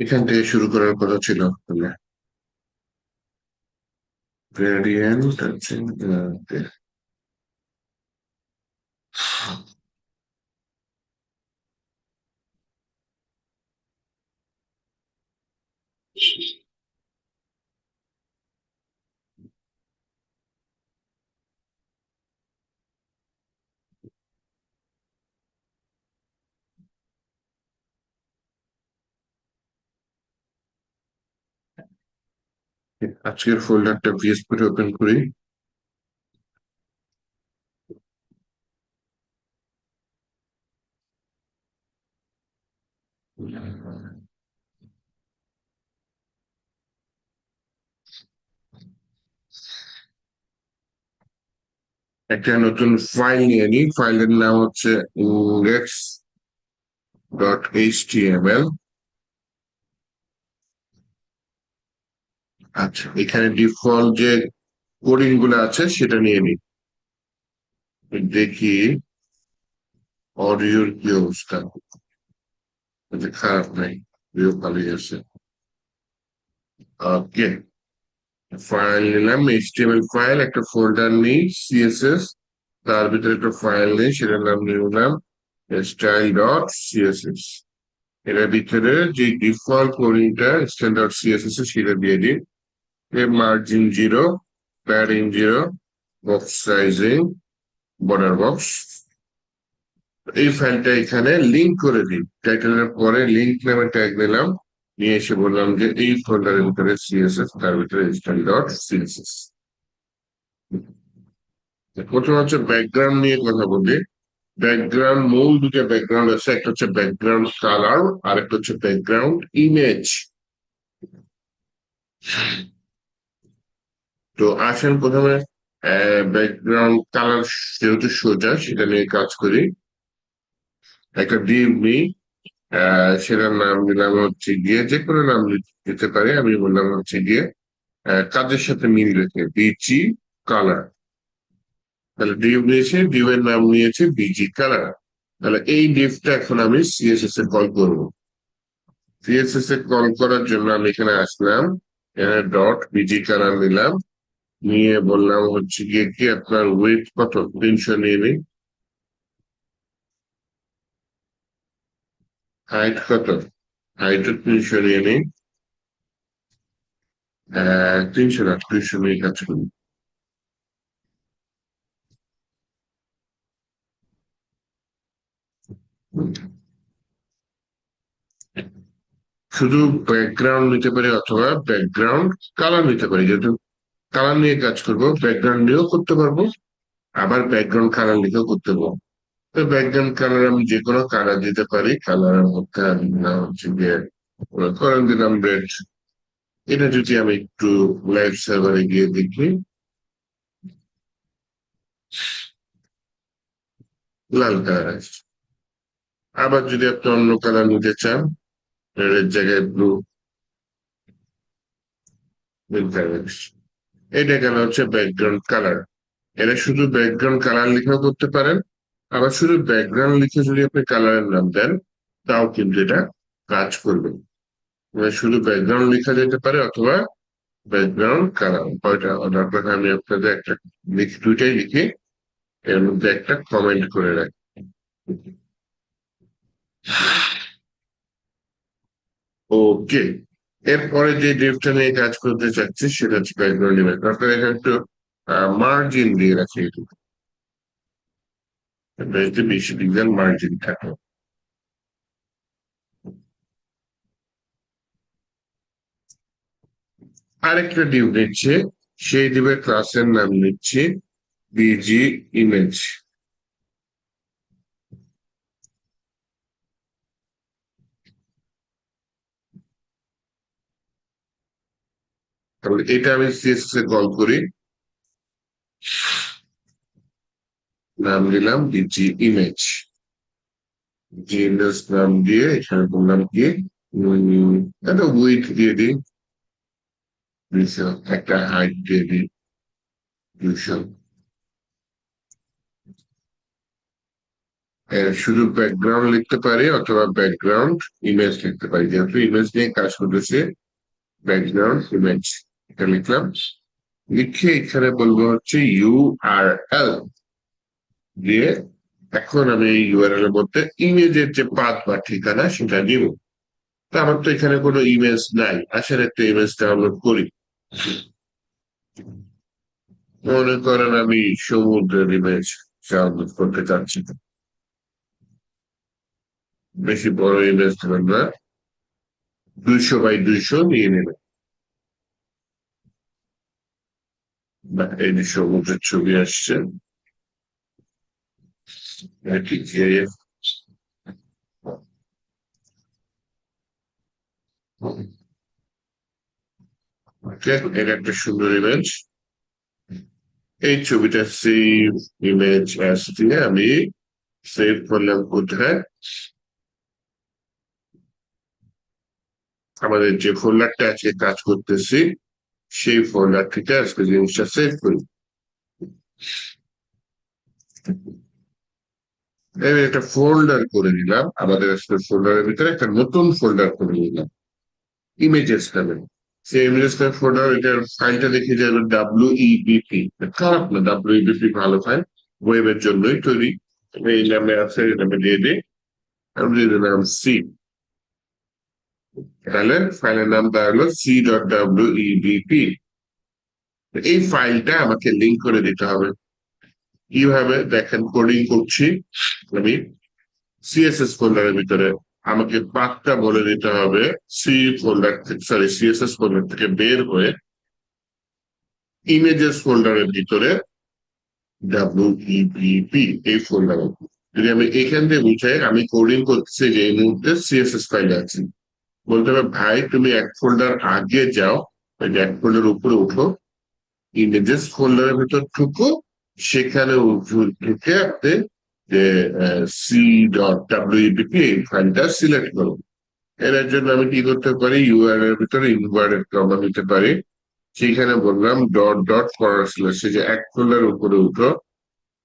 এখান থেকে শুরু করার কথা ছিল তাহলে। গ্রেডিয়েন্ট আছে। আজকের ফোল্ডারটা ভিএসপি ওপেন করি। একটা নতুন ফাইল নিয়ে নিই, ফাইলের নাম হচ্ছে index.html। আচ্ছা, এখানে ডিফল্ট যে কোডিং গুলো আছে সেটা নিয়ে নিই। দেখি অডিওর কি অবস্থা। এটা খারাপ নাই, অডিও ভালোই আছে। ওকে, ফাইল নিলাম, এইচটিএমএল ফাইল, একটা ফোল্ডার নিই সিএসএস, তার ভিতরে একটা ফাইল নেই, সেটার নাম নিলাম স্টাইল ডট সিএসএস। এটার ভিতরে যে ডিফল্ট কোডিংটা স্টাইল ডট সিএসএস সেটা দিয়ে দিই। Margin 0, padding 0, box sizing, border box. এই ফাইলটা এখানে লিঙ্ক করে দিই, টাইটেলের পরে লিঙ্ক নামে ট্যাগ নিলাম, নিয়ে এসে বললাম যে এই ফোল্ডারের ভিতরে সিএসএস, তার ভিতরে স্টাইল ডট সিএসএস। প্রথমে হচ্ছে ব্যাকগ্রাউন্ড নিয়ে কথা বলি। ব্যাকগ্রাউন্ড, মূল দুটো ব্যাকগ্রাউন্ড আছে, একটা হচ্ছে ব্যাকগ্রাউন্ড কালার আর একটা হচ্ছে ব্যাকগ্রাউন্ড ইমেজ। তো আসেন প্রথমে ব্যাকগ্রাউন্ড কালার, যেহেতু সোজা সেটা নিয়ে কাজ করি। একটা ডিভ নিই, সেটার নাম দিলাম হচ্ছে গিয়ে, যে কোনো নাম দিতে পারি, আমি বললাম হচ্ছে গিয়ে কাজের সাথে মিল রেখে বিজি কালার। তাহলে ডিভ নিয়েছি, ডিভ এর নাম নিয়েছি বিজি কালার। তাহলে এই ডিভটা এখন আমি সিএসএস এ কল করবো। সিএসএস এ কল করার জন্য আমি এখানে আসলাম, এখানে ডট বিজি কালার নিলাম, নিয়ে বললাম হচ্ছে গিয়ে কি আপনার ওয়েট কত, 300 নিয়ে নিই। হাইট কত, হাইট 300 নিয়ে নিই। 300 না, 200 নিয়ে কাজ করি। শুধু ব্যাকগ্রাউন্ড নিতে পারি অথবা ব্যাকগ্রাউন্ড কালার নিতে পারি। যেহেতু কালার নিয়ে কাজ করবো, ব্যাকগ্রাউন্ড নিয়েও করতে পারবো, আবার ব্যাকগ্রাউন্ড কালার লিখেও করতে পারবো। তো ব্যাকগ্রাউন্ড কালার আমি যে কোনো কালার দিতে পারি। কালারের মধ্যে আমি দিলাম হচ্ছে গিয়ে, করেন দিলাম রেড। এটা যদি আমি একটু লাইভ সার্ভারে গিয়ে দেখি, লাল কালার আছে। আবার যদি আপনি অন্য কালার নিতে চান, রেড জায়গায় ব্লু, নীল কালার আসছে। এটা গেল হচ্ছে ব্যাকগ্রাউন্ড কালার। এটা শুধু ব্যাকগ্রাউন্ড কালার লিখেও করতে পারেন, আবার শুধু ব্যাকগ্রাউন্ড লিখে যদি আপনি কালারের নাম দেন তাও কিন্তু এটা কাজ করবে। মানে শুধু ব্যাকগ্রাউন্ড লেখা যেতে পারে অথবা ব্যাকগ্রাউন্ড কালার, ওইটা অর্ডার করে আমি আপনাদের একটা লিখি, দুইটাই লিখে এর মধ্যে একটা কমেন্ট করে রাখি। ওকে, এরপরে যে ডেপটা নিয়ে কাজ করতে চাচ্ছি সেটা হচ্ছে ব্যাকগ্রাউন্ড ইমেজ। আপনার এখানে একটু মার্জিন দিয়ে রাখি, এটুকু বেশি বেশি ডিজাইন মার্জিন থাকে। আরেকটা ডিউ নিচ্ছে, সেই ডিবের ক্লাসের নাম নিচ্ছে বিজি ইমেজ। তাহলে এটা আমি সিএসএস এ কল করি, নাম দিলাম বিজি ইমেজ। জি ইমেজ নাম দিয়ে এখানে বললাম কি, একটা উইথ দিয়ে দিই 200, একটা হাইট দিয়ে দিই 200, শুধু ব্যাকগ্রাউন্ড লিখতে পারি অথবা ব্যাকগ্রাউন্ড ইমেজ লিখতে পারি, যেহেতু ইমেজ নিয়ে কাজ করতেছে ব্যাকগ্রাউন্ড ইমেজ এটা লিখলাম। লিখে এখানে বলবো হচ্ছে ইউআরএল দিয়ে, এখন আমি এই ইউআরএল এর মধ্যে ইমেজের যে পাথ বা ঠিকানা সেটা দিব। তো আমার তো এখানে কোনো ইমেজ নাই, আসলে একটা ইমেজ ডাউনলোড করি। মনে করেন আমি সমুদ্রের ইমেজ ডাউনলোড করতে চাচ্ছি, বেশি বড় ইমেজ দেবেন না, 200 বাই 200 নিয়ে নেবেন। এই যে সমুদ্রের ছবি আসছে, এটি জিআইএফ। এর একটা সুন্দর ইমেজ, এই ছবিটা সেভ ইমেজ অ্যাজ দিয়ে আমি সেভ করলাম কোথায়, আমাদের যে ফোল্ডারটা আজকে কাজ করতেছি সেই ফোল্ডার থেকে আজকে জিনিসটা সেভ করি। আমি একটা ফোল্ডার করে নিলাম, আমাদের আজকে ফোল্ডারের ভিতরে একটা নতুন ফোল্ডার করে নিলাম ইমেজেস নামে। সেই ইমেজেস ফোল্ডার, এটার ফাইলটা দেখে যাবে ডাব্লিউইবিপি, খারাপ না, ডাব্লিউইবিপি ভালো ফাইল, ওয়েবের জন্যই তৈরি। এই নামে আছে, এই নামে দিয়ে দিই, আমি দিয়ে দিলাম সি। তাহলে ফাইলের নাম দাঁড়ালো c.wiebp। এই ফাইলটা আমাকে লিঙ্ক করে দিতে হবে। কিভাবে দেখেন, কোডিং করছি আমি সিএসএস ফোল্ডারের ভিতরে, আমাকে পাথটা বলে দিতে হবে সি ফোল্ডার থেকে, সরি সিএসএস ফোল্ডার থেকে বের হয়ে ইমেজেস ফোল্ডারের ভিতরে ডাব্লিউইবিপি এই ফোল্ডারে, যদি আমি এখান থেকে বুঝাই আমি কোডিং করতেছি যে এই মুহূর্তে সিএসএস ফাইল আছে, বলতে হবে ভাই তুমি এক ফোল্ডার আগে যাও, এক ফোল্ডার উপরে উঠো, ইমেজেস ফোল্ডারের ভিতর ঢুকো, সেখানে ঢুকে আপনি যে c.wiebp এই ফাইলটা সিলেক্ট করো। এর জন্য আমি কি করতে পারি, ইউআরএল এর ভিতরে ইনভার্টেড কমা দিতে পারি, সেখানে বললাম ডট ডট ফরওয়ার্ড স্ল্যাশ, যে এক ফোল্ডার উপরে উঠো,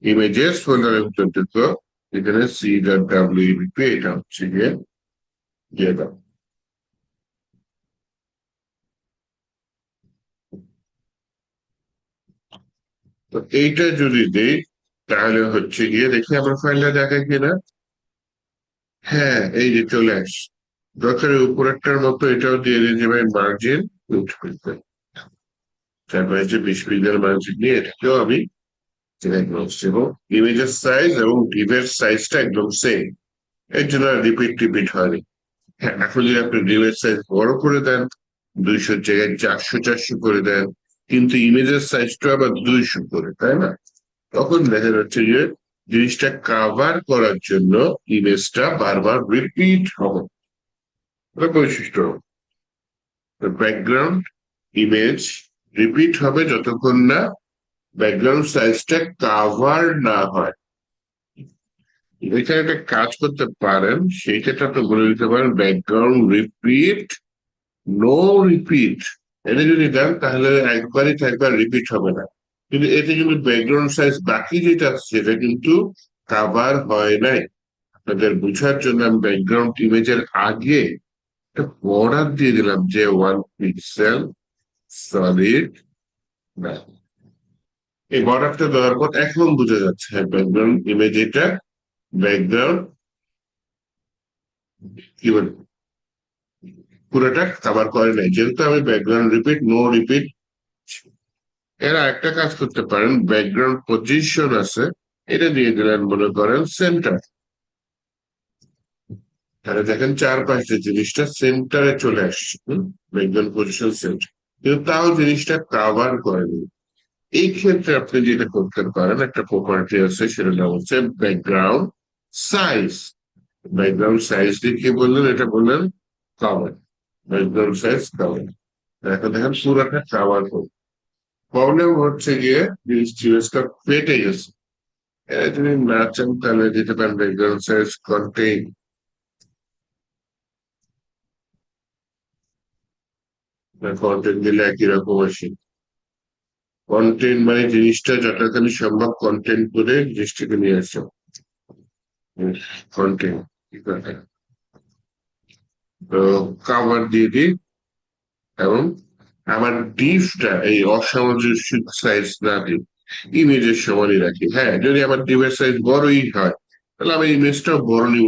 ইমেজেস ফোল্ডারের ভিতর ঢুকো, এখানে c.wiebp এটা হচ্ছে গিয়ে দিয়ে দাও। তো এইটা যদি দেই তাহলে হচ্ছে গিয়ে দেখি আমার ফাইলটা দেখায় কিনা। হ্যাঁ, এই যে চলে আস, দরকারের উপরেরটার মতো এটাও দিয়ে দিন যে ভাই মার্জিন উঠবে, তারপরে যে 20 পিক্সেল মার্জিন নিয়ে এটাকেও আমি সিলেক্ট করছি, এবং ইমেজের সাইজ এবং ডিভের সাইজটা একদম সেম, এর জন্য রিপিট টিপিট হয়নি। হ্যাঁ, এখন যদি আপনি ডিভের সাইজ বড় করে দেন, 200 জায়গায় 400 করে দেন, কিন্তু ইমেজের সাইজটা আবার 200 করে, তাই না? তখন দেখা যাচ্ছে যে জিনিসটা কাভার করার জন্য ইমেজটা বারবার রিপিট হবে, বৈশিষ্ট্য। ব্যাকগ্রাউন্ড ইমেজ রিপিট হবে যতক্ষণ না ব্যাকগ্রাউন্ড সাইজটা কাভার না হয়। এখানে একটা কাজ করতে পারেন, সেই ক্ষেত্রে আপনি বলে দিতে পারেন ব্যাকগ্রাউন্ড রিপিট, নো রিপিট। এটা যদি দেন তাহলে একবারই একবার রিপিট হবে না, কিন্তু এতে কিন্তু ব্যাকগ্রাউন্ড সাইজ বাকি যেটা আছে সেটা কিন্তু কাভার হয় নাই। আপনাদের বোঝার জন্য আমি ব্যাকগ্রাউন্ড ইমেজের আগে একটা বর্ডার দিয়ে দিলাম, যে 1 পিক্সেল সলিড। এই বর্ডারটা দেওয়ার পর এখন বোঝা যাচ্ছে ব্যাকগ্রাউন্ড ইমেজ এটা, ব্যাকগ্রাউন্ড কি বলে পুরোটা কভার করে নাই, যেহেতু আমি ব্যাকগ্রাউন্ড রিপিট নো রিপিট। এরা একটা কাজ করতে পারেন, ব্যাকগ্রাউন্ড পজিশন আছে, এটা দিয়ে দিলেন মনে করেন সেন্টার, তাহলে দেখেন চারপাশে জিনিসটা সেন্টারে চলে আসছে, ব্যাকগ্রাউন্ড পজিশন সেন্টার, কিন্তু তাও জিনিসটা কাভার করেনি। এই ক্ষেত্রে আপনি যেটা করতে পারেন, একটা প্রপার্টি আছে, সেটা নাম হচ্ছে ব্যাকগ্রাউন্ড সাইজ। ব্যাকগ্রাউন্ড সাইজ দিয়ে কি বললেন, এটা বললেন কাভার, ব্যাকগ্রাউন্ড সাইজ কাভার। এখন দেখেন পুরোটা কাভার করবে। প্রবলেম হচ্ছে গিয়ে জিনিসটা ফেটে গেছে, এটা যদি না চান তাহলে দিতে পারেন ব্যাকগ্রাউন্ড সাইজ কন্টেইন। কন্টেন্ট দিলে একই রকম আসে, কন্টেন্ট মানে জিনিসটা যতখানি সম্ভব কন্টেন্ট করে জিনিসটাকে নিয়ে আসো। কন্টেন্ট, ঠিক আছে। তো কাভার দিয়ে দিই, এবং আমার ডিপটা এই অসামঞ্জস্য সাইজ না দিই, ইমেজের সমানই রাখি। হ্যাঁ, যদি আমার ডিপের সাইজ বড়ই হয়, তাহলে আমি ইমেজটাও বড় নিব,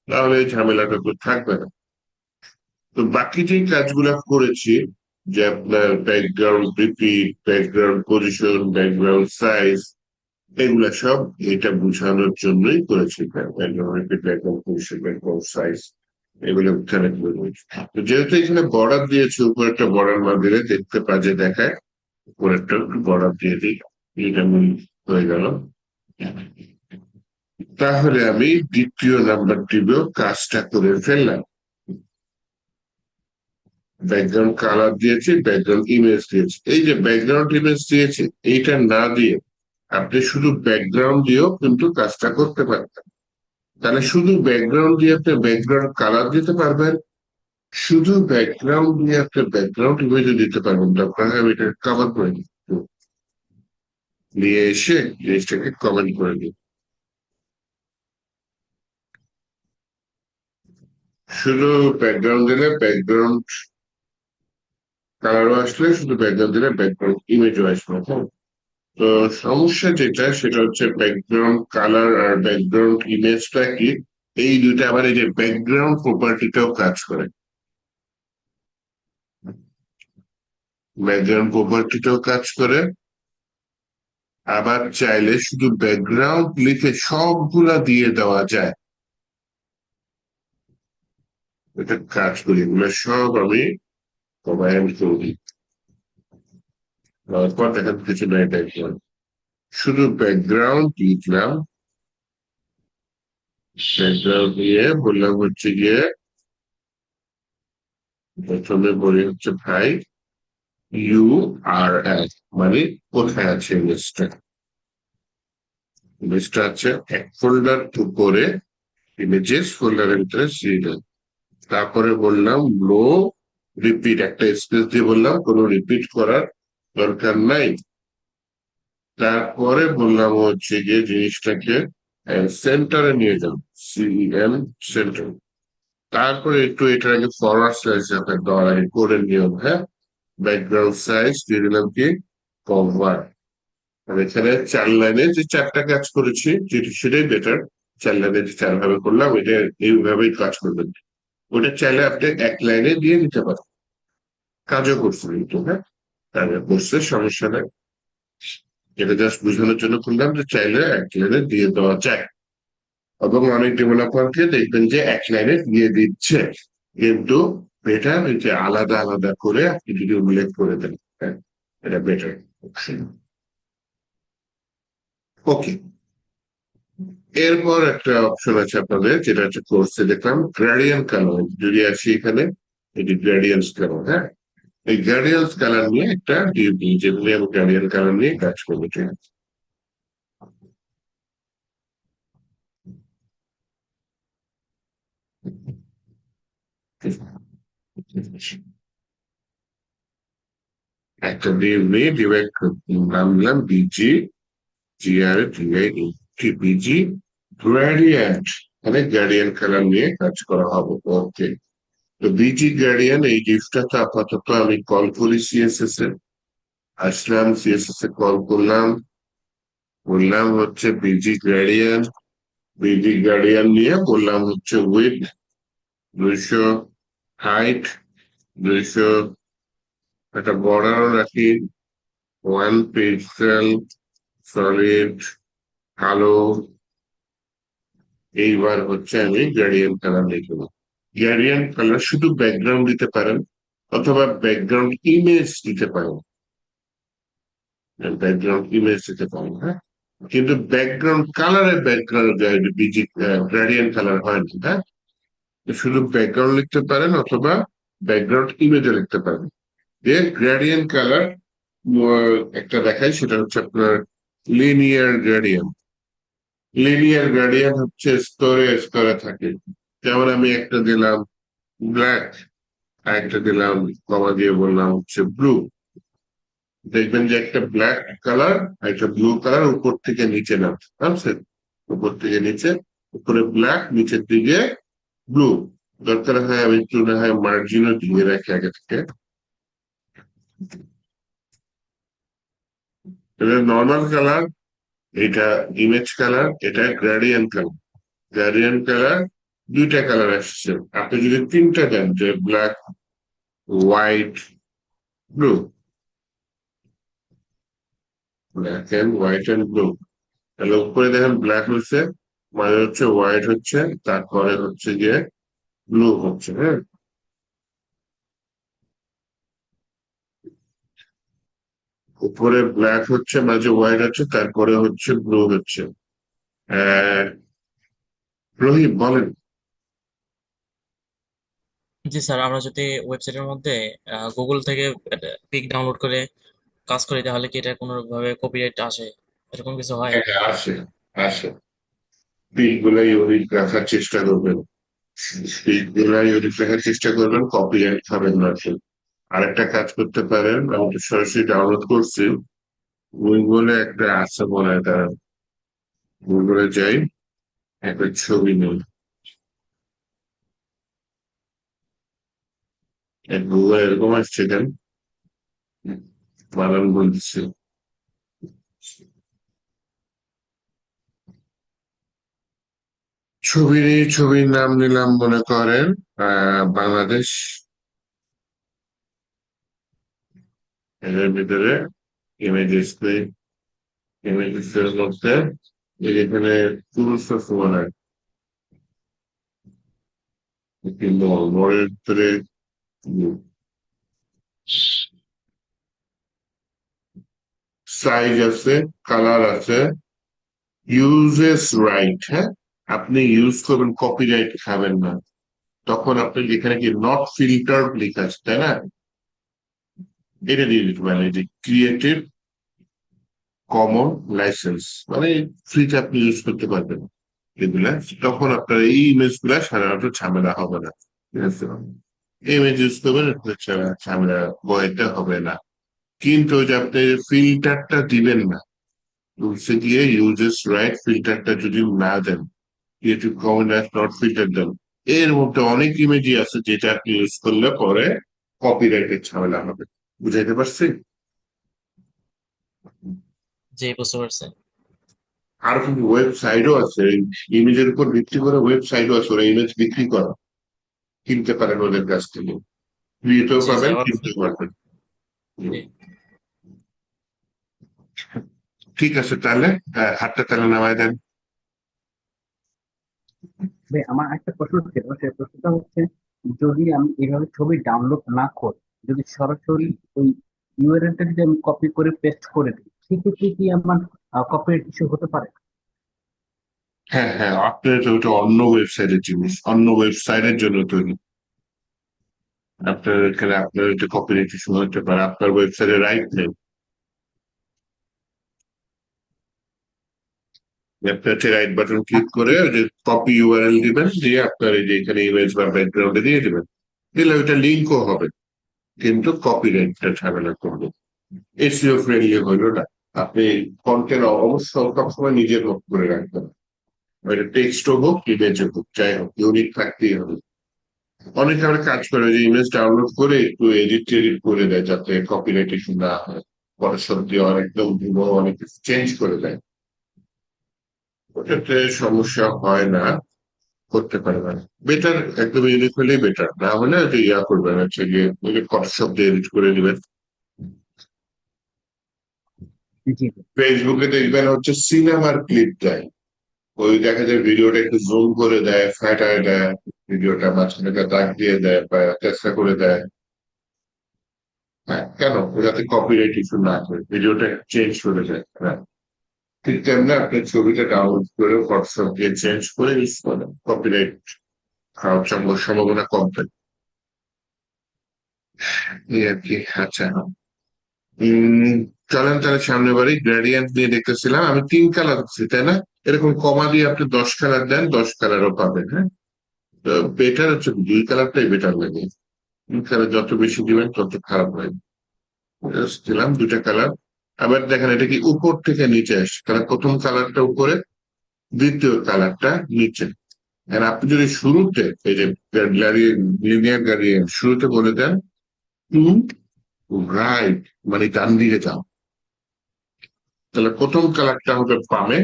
তাহলে এই ঝামেলাটা তো থাকবে না। তো বাকি যে কাজগুলা করেছি, যে আপনার background repeat, background position, background size, এগুলা সব এটা বোঝানোর জন্যই করেছি। Background repeat, background position, background size, এগুলো এখানে করে রয়েছে। তো যেহেতু এখানে বর্ডার দিয়েছে, উপরে একটা বর্ডার না দিলে দেখতে বাজে দেখায়, উপরে একটা বর্ডার দিয়ে দিই, এটা হয়ে গেল। তাহলে আমি দ্বিতীয় নাম্বারটিও কাজটা করে ফেললাম। ব্যাকগ্রাউন্ড কালার দিয়েছি, ব্যাকগ্রাউন্ড ইমেজ দিয়েছি। এই যে ব্যাকগ্রাউন্ড ইমেজ দিয়েছি, এইটা না দিয়ে আপনি শুধু ব্যাকগ্রাউন্ড দিয়েও কিন্তু কাজটা করতে পারবেন। তাহলে শুধু ব্যাকগ্রাউন্ড দিয়ে আপনি ব্যাকগ্রাউন্ড কালার দিতে পারবেন, শুধু ব্যাকগ্রাউন্ড দিয়ে আপনি ব্যাকগ্রাউন্ড ইমেজও দিতে পারবেন। আপনাকে আমি এটা কভার করে দিই, নিয়ে এসে জিনিসটাকে কমেন্ট করে দিই। শুধু ব্যাকগ্রাউন্ড দিলে ব্যাকগ্রাউন্ড কালারও আসলে, শুধু ব্যাকগ্রাউন্ড দিলে ব্যাকগ্রাউন্ড ইমেজও আসবে, হ্যাঁ। তো সমস্যা যেটা, সেটা হচ্ছে ব্যাকগ্রাউন্ড কালার আর ব্যাকগ্রাউন্ড ইমেজটা কি, এই দুইটা আবার এই যে ব্যাকগ্রাউন্ড প্রপার্টিটাও কাজ করে। ব্যাকগ্রাউন্ড প্রপার্টিটাও কাজ করে। আবার চাইলে শুধু ব্যাকগ্রাউন্ড লিখে সবগুলা দিয়ে দেওয়া যায়। এটা কাজ করি, এগুলো সব আমি কম্বাইন করি। তারপর দেখা কিছু না, এটা শুধু ব্যাকগ্রাউন্ড লিখলাম, ব্যাকগ্রাউন্ড দিয়ে বললাম হচ্ছে গিয়ে, প্রথমে বলি হচ্ছে ভাই ইউ আর এল, মানে কোথায় আছে ইমেজটা। ইমেজটা আছে এক ফোল্ডার উপরে, ইমেজেস ফোল্ডারের ভিতরে সিরিয়াল। তারপরে বললাম নো রিপিট, একটা স্পেস দিয়ে বললাম কোনো রিপিট করার দরকার নাই। তারপরে বললাম হচ্ছে গিয়ে জিনিসটাকে সেন্টারে নিয়ে যান, সিএম সেন্টার। তারপরে একটু এটার আগে ফরওয়ার্ড স্ল্যাশ আপনার দেওয়ার আগে কোডের নিয়ম, হ্যাঁ। ব্যাকগ্রাউন্ড সাইজ দিয়ে দিলাম কি, কভার। আর এখানে 4 লাইনে যে 4টা কাজ করেছি, যেটি সেটাই বেটার। 4 লাইনে যে 4 ভাবে করলাম, এটা এইভাবেই কাজ করবেন। ওটা চাইলে আপনি 1 লাইনে দিয়ে দিতে পারেন, কাজও করছে কিন্তু, হ্যাঁ। কাজও করছে, সমস্যা নাই। এটা জাস্ট বোঝানোর জন্য করলাম যে চাইলে 1 লাইনে দিয়ে দেওয়া যায়। এবং অনেক ডেভেলপারকে দেখবেন যে 1 লাইনে দিয়ে দিচ্ছে, কিন্তু বেটার এই যে আলাদা আলাদা করে আপনি যদি উল্লেখ করে দেন, হ্যাঁ, এটা বেটার। ওকে। এরপর একটা অপশন আছে আপনাদের, যেটা হচ্ছে কোর্সে দেখলাম গ্রেডিয়েন্ট কালার, যদি আসি এখানে, এটি গ্রেডিয়েন্টস কালার, হ্যাঁ। এই গ্রেডিয়েন্টস কালার নিয়ে একটা ডিউটি, যেগুলি আমি গ্রেডিয়েন্ট কালার নিয়ে কাজ করবো, ঠিক আছে। একটা ডিউ নিয়ে ডিভাইড, নাম দিলাম busy, GR GI, busy gradient, মানে গ্রেডিয়েন্ট কালার নিয়ে কাজ করা হবে। ওকে। তো বিজি গ্রেডিয়েন্ট এই ডিফটা তো আপাতত আমি কল করি সিএসএস এ। আসলাম সিএসএস এ, কল করলাম, বললাম হচ্ছে বিজি গ্রেডিয়েন্ট। বিজি গ্রেডিয়েন্ট নিয়ে বললাম হচ্ছে উইথ 200, হাইট 200, একটা বর্ডারও রাখি 1 পিক্সেল, সলিড কালো। এইবার হচ্ছে আমি গ্রেডিয়েন্ট কালার লিখব। গ্রেডিয়েন্ট কালার শুধু ব্যাকগ্রাউন্ড দিতে পারেন, অথবা ব্যাকগ্রাউন্ড ইমেজ দিতে পারেন। ব্যাকগ্রাউন্ড ইমেজ দিতে পারেন, হ্যাঁ। কিন্তু ব্যাকগ্রাউন্ড কালারের ব্যাকগ্রাউন্ড বিজি গ্রেডিয়েন্ট কালার হয় না, হ্যাঁ। শুধু ব্যাকগ্রাউন্ড লিখতে পারেন, অথবা ব্যাকগ্রাউন্ড ইমেজও লিখতে পারেন। যে গ্রেডিয়েন্ট কালার একটা দেখাই, সেটা হচ্ছে আপনার লিনিয়ার গ্রেডিয়েন্ট। লিনিয়ার গ্রেডিয়েন্ট হচ্ছে স্তরে স্তরে থাকে। যেমন আমি একটা দিলাম ব্ল্যাক, আর একটা দিলাম কমা দিয়ে বললাম হচ্ছে ব্লু। দেখবেন যে একটা ব্ল্যাক কালার আর একটা ব্লু কালার উপর থেকে নিচে নামছে, নামছে উপর থেকে নিচে। উপরে ব্ল্যাক, নিচের দিকে ব্লু। দরকার হয় আমি একটু না হয় মার্জিনও দিয়ে রাখি আগে থেকে। এটা নর্মাল কালার, এটা ইমেজ কালার, এটা গ্রেডিয়েন্ট কালার। গ্রেডিয়েন্ট কালার দুইটা কালার আসছে, আপনি যদি তিনটা দেন যে black, white, blue, black and white and blue, তাহলে উপরে দেখেন ব্ল্যাক হচ্ছে, মাঝে হচ্ছে হোয়াইট হচ্ছে, তারপরে হচ্ছে গিয়ে ব্লু হচ্ছে। হ্যাঁ, উপরে ব্ল্যাক হচ্ছে, মাঝে হোয়াইট হচ্ছে, তারপরে হচ্ছে ব্লু হচ্ছে। আহ, রহিম বলেন। জি স্যার, আমরা যদি ওয়েবসাইটের মধ্যে গুগল থেকে পিক ডাউনলোড করে কাজ করি তাহলে কি এটা কোনোভাবে কপিরাইট আসে, এরকম কিছু হয়? হ্যাঁ, আসে, আসে। পিক গুলা ইউনিক রাখার চেষ্টা করবেন, পিক গুলা ইউনিক রাখার চেষ্টা করবেন, কপিরাইট খাবেন না আসলে। আরেকটা কাজ করতে পারেন, আমি তো সরাসরি ডাউনলোড করছি, গুগলে একটা আছে মনে হয়, তার গুগলে যাই, একটা ছবি নেই, গুগল এরকম আসছে কেন, বানান বলছে। ছবির নাম নিলাম মনে করেন বাংলাদেশ। এর ভিতরে ইমেজেস, ইমেজেস এর মধ্যে এই যেখানে পুরুষ সমান, কিন্তু মোড়ের ভিতরে সাইজ আছে, কালার আছে, ইউজেস রাইট। হ্যাঁ, আপনি ইউজ করবেন, কপিরাইট খাবেন না। তখন আপনি যেখানে কি নট ফিল্টার লেখা আছে, তাই না, এটা দিয়ে দিতে পারেন, এই যে ক্রিয়েটিভ কমন লাইসেন্স, মানে ফ্রিতে আপনি ইউজ করতে পারবেন এগুলা। তখন আপনার এই ইমেজ গুলা সাধারণত ঝামেলা হবে না, ঠিক আছে। ইমেজ ইউজ করবেন, আপনার ঝামেলা বইতে হবে না। কিন্তু ওই যে আপনি ফিল্টারটা দিবেন না, টুলসে গিয়ে ইউজেস রাইট ফিল্টারটা যদি না দেন, ক্রিয়েটিভ কমন নট ফিল্টার দেন, এর মধ্যে অনেক ইমেজই আছে যেটা আপনি ইউজ করলে পরে কপিরাইটের ঝামেলা হবে। বুঝাইতে পারছি? জি, বুঝতে পারছি। আর কিন্তু ওয়েবসাইটও আছে, ইমেজের উপর ভিত্তি করে ওয়েবসাইটও আছে, ওরা ইমেজ বিক্রি করে, কিনতে পারেন ওদের কাছ থেকে, ফ্রিতেও জি জি, পাবেন, আবার কিনতেও পারবেন। জি। হুম। ঠিক আছে তাহলে, হাতটা তাহলে নামায় দেন। ভাই আমার একটা প্রশ্ন ছিল, সেই প্রশ্নটা হচ্ছে, যদি আমি এইভাবে ছবি ডাউনলোড না করি, যদি সরাসরি ওই ইউআরএলটা যদি আমি কপি করে পেস্ট করে দিই, সেক্ষেত্রে কি আমার কপিরাইট ইস্যু হতে পারে? হ্যাঁ, হ্যাঁ, আপনার তো ওটা অন্য ওয়েবসাইটের জিনিস, অন্য ওয়েবসাইটের জন্য তৈরি। আপনার এখানে আপনার এটা কপিরাইট ইস্যু হতে পারে, আপনার ওয়েবসাইটে রাইট নেই। আপনি হচ্ছে রাইট বাটন ক্লিক আচ্ছা করে ঠিক ওই যে কপি ইউআরএল দিবেন, দিয়ে আপনার এই যে এখানে ইমেজ বা ব্যাকগ্রাউন্ডে দিয়ে দিবেন, দিলে ওইটা লিঙ্কও হবে, কিন্তু কপিরাইটটা ঝামেলা করবে। এসইও ফ্রেন্ডলি হইলো না। আপনি কন্টেন্ট অবশ্যই সবসময় নিজের মতো করে রাখবেন, ওইটা টেক্সটও হোক, ইমেজও হোক, যাই হোক, ইউনিক থাকতেই হবে। অনেকে আবার কাজ করে যে ইমেজ ডাউনলোড করে একটু এডিট টেডিট করে দেয় যাতে কপিরাইট ইস্যু না হয়, ফটোশপ দিয়ে অনেকদম অনেক কিছু চেঞ্জ করে দেয়, ওটাতে সমস্যা হয় না, করতে পারবেন। বেটার, একদম ইউনিক হলেই বেটার, না হলে যে ইয়া করবেন হচ্ছে গিয়ে ফটোশপ দিয়ে এডিট করে দিবেন। জি। ফেসবুকে দেখবেন হচ্ছে সিনেমার ক্লিপ দেয়, ওই দেখা যায় ভিডিওটা একটু জুম করে দেয়, ফাটায় দেয়, ভিডিওটা মাঝখানে একটা দাগ দিয়ে দেয় বা চেষ্টা করে দেয়। হ্যাঁ, কেন? যাতে কপিরাইট ইস্যু না হয়, ভিডিওটা চেঞ্জ করে দেয়। হ্যাঁ, ঠিক তেমনি আপনি ছবিটা ডাউনলোড করে ফটোশপ দিয়ে চেঞ্জ করে ইউজ করেন, কপিরাইট খাওয়ার সম্ভাবনা কম থাকে। এই আর কি। আচ্ছা, উম চলেন তাহলে সামনের বাড়ি গ্রেডিয়েন্ট নিয়ে দেখতেছিলাম, আমি 3 কালার দিচ্ছি তাই না, এরকম কমা দিয়ে আপনি 10 কালার দেন, 10 কালারও পাবেন। হ্যাঁ, তো বেটার হচ্ছে 2 কালারটাই বেটার লাগে, 3 কালার যত বেশি দিবেন তত খারাপ হয়। Just দিলাম 2টা কালার। আবার দেখেন এটা কি উপর থেকে নিচে আসছে, তাহলে প্রথম কালারটা উপরে, দ্বিতীয় কালারটা নিচে। আর আপনি যদি শুরুতে এই যে লিনিয়ার গ্রেডিয়েন্ট শুরুতে বলে দেন টু রাইট, মানে ডান দিকে যাও, তাহলে প্রথম কালারটা হবে বামে,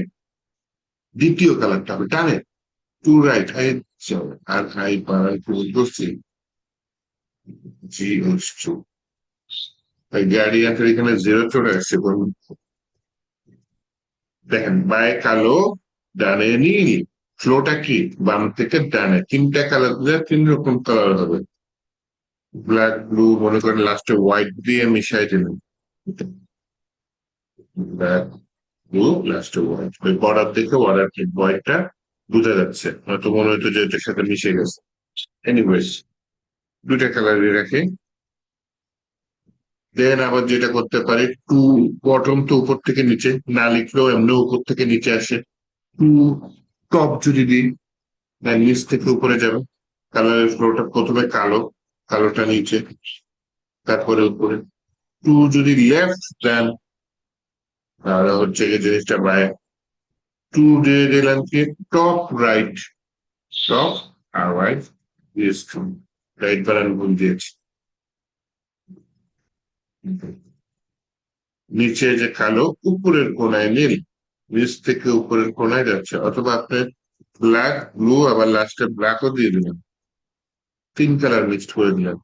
দ্বিতীয় কালারটা হবে ডানে। টু রাইট আই, আর আই পাড়ায় ভুল করছি, জি টু। তাই গ্রেডিয়েন্টের এখানে জিরো চলে আসছে। দেখেন বায়ে কালো, ডানে নীল। ফ্লোটা কি বাম থেকে ডানে, তিনটা কালার দিলে তিন রকম কালার হবে। ব্ল্যাক ব্লু, মনে করেন লাস্টে হোয়াইট দিয়ে মিশাই দিলেন, ব্ল্যাক ব্লু লাস্টে হোয়াইট, ওই বর্ডার দেখে বর্ডার হোয়াইটটা বোঝা যাচ্ছে, হয়তো মনে হতো যে এটার সাথে মিশে গেছে। এনিওয়েজ, দুইটা কালারই রাখে। দেন আবার যেটা করতে পারি, টু বটম তো উপর থেকে নিচে, না লিখলেও এমনি উপর থেকে নিচে আসে। টু টপ যদি দিই, নিচ থেকে উপরে যাবে। কালারের ফ্লোটা প্রথমে কালো, কালোটা নিচে, তারপরে উপরে। টু যদি লেফট দেন, তাহলে হচ্ছে এই জিনিসটা বাই। টু দিয়ে দিলাম কি টপ রাইট, টপ আর রাইট, রাইট বানান ভুল দিয়েছি। নিচে যে কালো, উপরের কোনায় নীল, নিচ থেকে উপরের কোনায় যাচ্ছে। অথবা আপনি ব্ল্যাক ব্লু আবার লাস্টে ব্ল্যাকও দিয়ে দিলেন, তিন কালার মিক্সড করে দিলেন।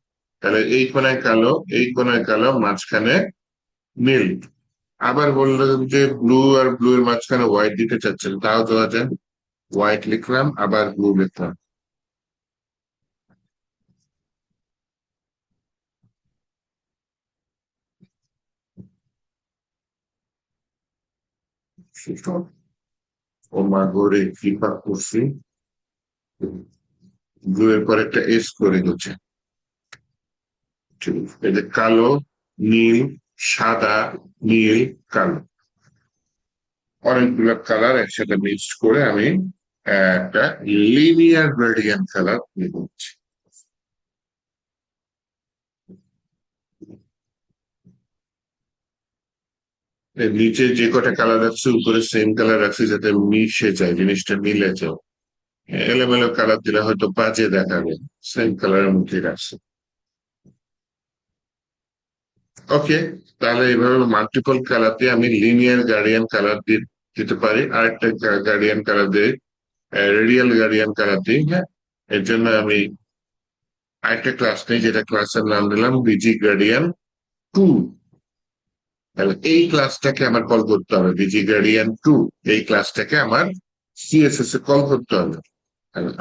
তাহলে এই কোনায় কালো, এই কোনায় কালো, মাঝখানে নীল। আবার বললেন যে ব্লু আর ব্লু এর মাঝখানে হোয়াইট দিতে চাচ্ছেন, তাও দেওয়া যায়। হোয়াইট লিখলাম, আবার ব্লু লিখলাম। ও মা গো কি পাপ করছি, ব্লু এর পর একটা এস করে দিচ্ছে। ঠিক আছে, এই যে কালো, নীল, সাদা, নীল, কালো, অনেকগুলো কালার একসাথে মিক্সড করে আমি একটা লিনিয়ার গ্রেডিয়েন্ট কালার নিচ্ছি। এর নিচে যে কটা কালার রাখছি উপরে সেম কালার রাখছি, যাতে মিশে যায়, জিনিসটা মিলে যায়। এলোমেলো কালার দিলে হয়তো বাজে দেখাবে, সেম কালারের মধ্যে রাখছি। ওকে, তাহলে এইভাবে মাল্টিপল কালার দিয়ে আমি লিনিয়ার গার্ডিয়ান কালার দিতে পারি। আরেকটা গার্ডিয়ান কালার দিয়ে, রেডিয়াল গার্ডিয়ান কালার দিই। হ্যাঁ, এর জন্য আমি আরেকটা ক্লাস নেই, যেটা ক্লাসের নাম দিলাম বিজি গার্ডিয়ান টু। তাহলে এই ক্লাসটাকে আমার কল করতে হবে বিজি গার্ডিয়ান টু, এই ক্লাসটাকে আমার সিএসএস এ কল করতে হবে।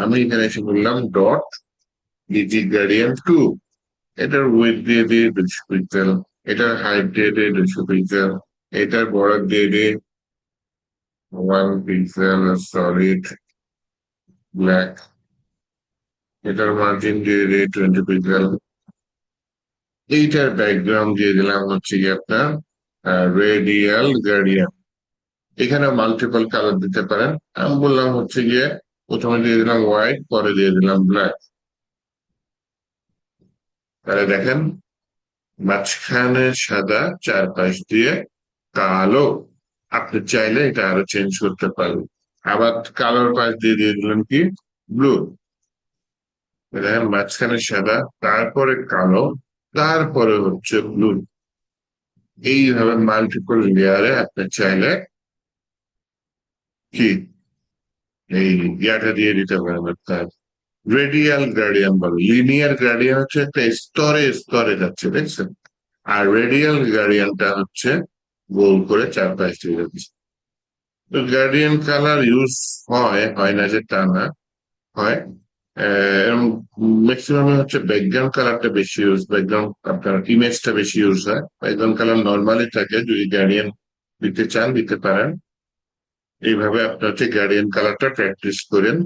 আমি এখানে এসে বললাম ডট বিজি গার্ডিয়ান টু, এটার উইথ দিয়ে দিয়ে 200 পিক্সেল, এটার হাইট দিয়ে দিয়ে 200 পিক্সেল, এটার বর্ডার দিয়ে দিয়ে 1 পিক্সেল সলিড ব্ল্যাক, এটার মার্জিন দিয়ে দিয়ে 20 পিক্সেল, এইটার ব্যাকগ্রাউন্ড দিয়ে দিলাম হচ্ছে কি আপনার রেডিয়াল গার্ডিয়ান। এখানে মাল্টিপল কালার দিতে পারেন। আমি বললাম হচ্ছে গিয়ে প্রথমে দিয়ে দিলাম হোয়াইট, পরে দিয়ে দিলাম ব্ল্যাক। তাহলে দেখেন মাঝখানে সাদা, চারপাশ দিয়ে কালো। আপনি চাইলে এটা আরো চেঞ্জ করতে পারবেন। আবার কালোর পাশ দিয়ে দিয়ে দিলেন কি ব্লু। দেখেন মাঝখানে সাদা, তারপরে কালো, তারপরে হচ্ছে ব্লু। এইভাবে মাল্টিপল লেয়ারে আপনি চাইলে কি এই ইয়াটা দিয়ে দিতে পারেন আপনার রেডিয়াল গ্রেডিয়েন্ট বলে। লিনিয়ার গ্রেডিয়েন্ট হচ্ছে একটা স্তরে স্তরে যাচ্ছে, দেখছেন? আর রেডিয়াল গ্রেডিয়েন্টটা হচ্ছে গোল করে চারপাশ দিয়ে যাচ্ছে। তো গ্রেডিয়েন্ট কালার ইউজ হয়, হয় না যে তা না, হয়। ম্যাক্সিমাম হচ্ছে ব্যাকগ্রাউন্ড কালারটা বেশি ইউজ, ব্যাকগ্রাউন্ড আপনার ইমেজটা বেশি ইউজ হয়। ব্যাকগ্রাউন্ড কালার নর্মালি থাকে, যদি গ্রেডিয়েন্ট দিতে চান দিতে পারেন। এইভাবে আপনার হচ্ছে গ্রেডিয়েন্ট কালারটা প্র্যাকটিস করেন।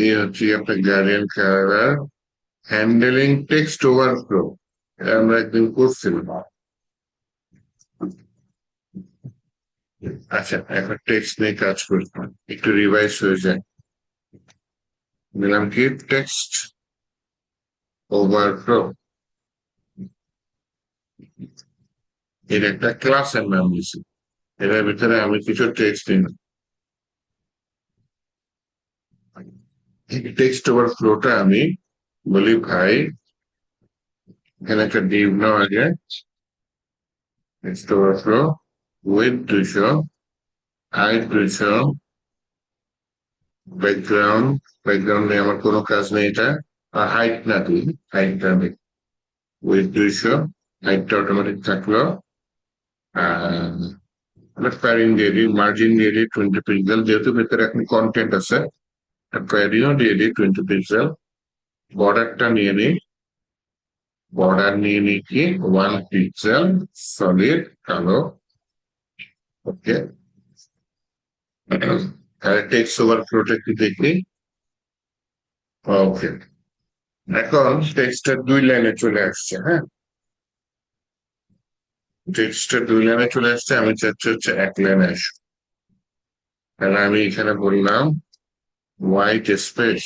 এই হচ্ছে আপনার gradient colour. Handling text overflow, আমরা একদিন করছিলাম। আচ্ছা, এখন টেক্সট নিয়ে কাজ করতাম, একটু রিভাইজ হয়ে যায়। দিলাম কি টেক্সট ওভারফ্লো, এর একটা ক্লাসের নাম দিছি। এটার ভিতরে আমি কিছু টেক্সট দিন, টেক্সট ওভারফ্লোটা আমি বলি ভাই এখানে একটা ডিভ নাও আগে, text overflow with 200, height 200, background, background নিয়ে আমার কোনো কাজ নেই এটা, আর হাইট না দিই, হাইটটা আমি উইথ 200, হাইটটা অটোমেটিক থাকলো, আর প্যারিং দিয়ে দিই, মার্জিন দিয়ে দিই 20 পিক্সেল, যেহেতু ভেতরে এখন কন্টেন্ট আছে প্যারিংও দিয়ে দিই 20 পিক্সেল, বর্ডারটা নিয়ে নিই, বর্ডার নিয়ে নিচ্ছি 1 পিক্সেল সলিড কালো। ওকে, তাহলে টেক্সট ওভারফ্লোটা একটু দেখি। ওকে, এখন টেক্সটটা 2 লাইনে চলে আসছে। হ্যাঁ, টেক্সটটা 2 লাইনে চলে আসছে, আমি চাচ্ছি হচ্ছে 1 লাইনে আসবে। তাহলে আমি এখানে বললাম হোয়াইট স্পেস,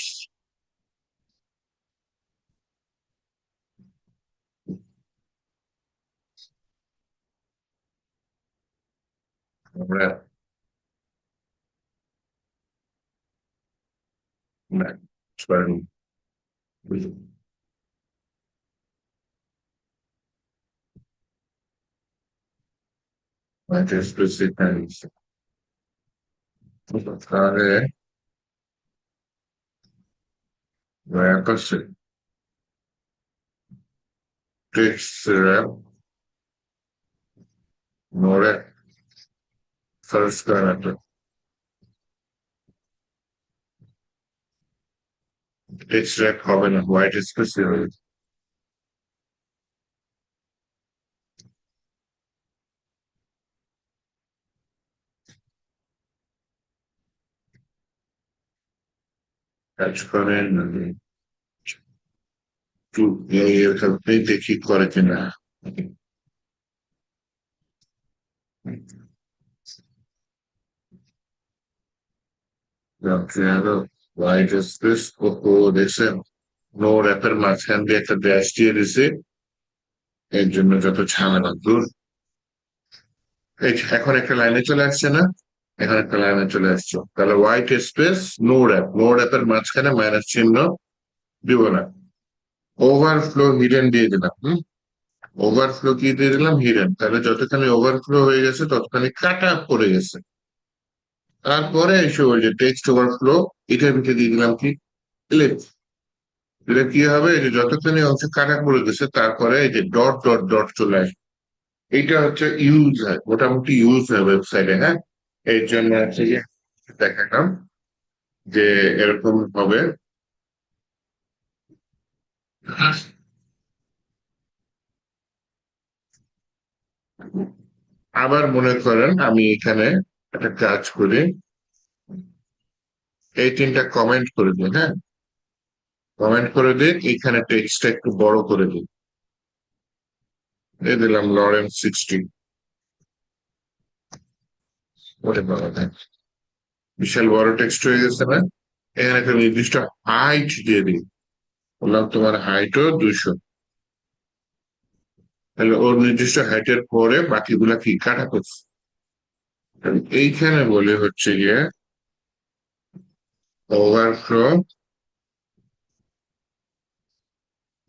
আমরা না, sorry, হোয়াইট স্পেস এখানে নিচ্ছি। তাহলে র্যাপ আছে, text wrap, no wrap, search করেন একটা, টেক্সট র্যাপ হবে না, হোয়াইট স্পেস হবে। কাজ করেন একটু এখানে দেখি করে কিনা। হোয়াইট স্পেস ও দেখছেন নো র্যাপের মাঝখান দিয়ে একটা ড্যাশ দিয়ে দিছে, এর জন্য যত ঝামেলা দূর। এই যে, এখন একটা লাইনে চলে আসছে না, এখন একটা লাইনে চলে আসছে, তাহলে white space no wrap, no র্যাপের মাঝখানে মাইনাস চিহ্ন দিব না, ওভারফ্লো হিডেন দিয়ে দিলাম। ওভারফ্লো কি দিয়ে দিলাম, হিডেন, তাহলে যতখানি ওভারফ্লো হয়ে গেছে ততখানি কাটা পড়ে গেছে। তারপরে এসে ওই যে টেক্সট ওভারফ্লো, এটার ভিতরে দিয়ে দিলাম কি এলিপস। এটা কি হবে, এই যে যতখানি অংশ কাটা পড়ে গেছে তারপরে এই যে ডট ডট ডট চলে আসবে, এইটা হচ্ছে ইউজ হয়, মোটামুটি ইউজ হয় ওয়েবসাইটে। হ্যাঁ, এর জন্য হচ্ছে যে দেখালাম যে এরকম হবে। আবার মনে করেন আমি এখানে একটা কাজ করি, এই 3টা কমেন্ট করে দিই। হ্যাঁ, কমেন্ট করে দিই, এখানে টেক্সটটা একটু বড় করে দিই, দিয়ে দিলাম লরেন্স 16। ওরে বাবা, বিশাল বড় টেক্সট হয়ে গেছে না? এখানে একটা নির্দিষ্ট হাইট দিয়ে দিই, বললাম তোমার হাইটও 200, তাহলে ওর নির্দিষ্ট হাইটের পরে বাকিগুলা কি কাটা করছে। এইখানে বলে হচ্ছে গিয়ে ওভারফ্লো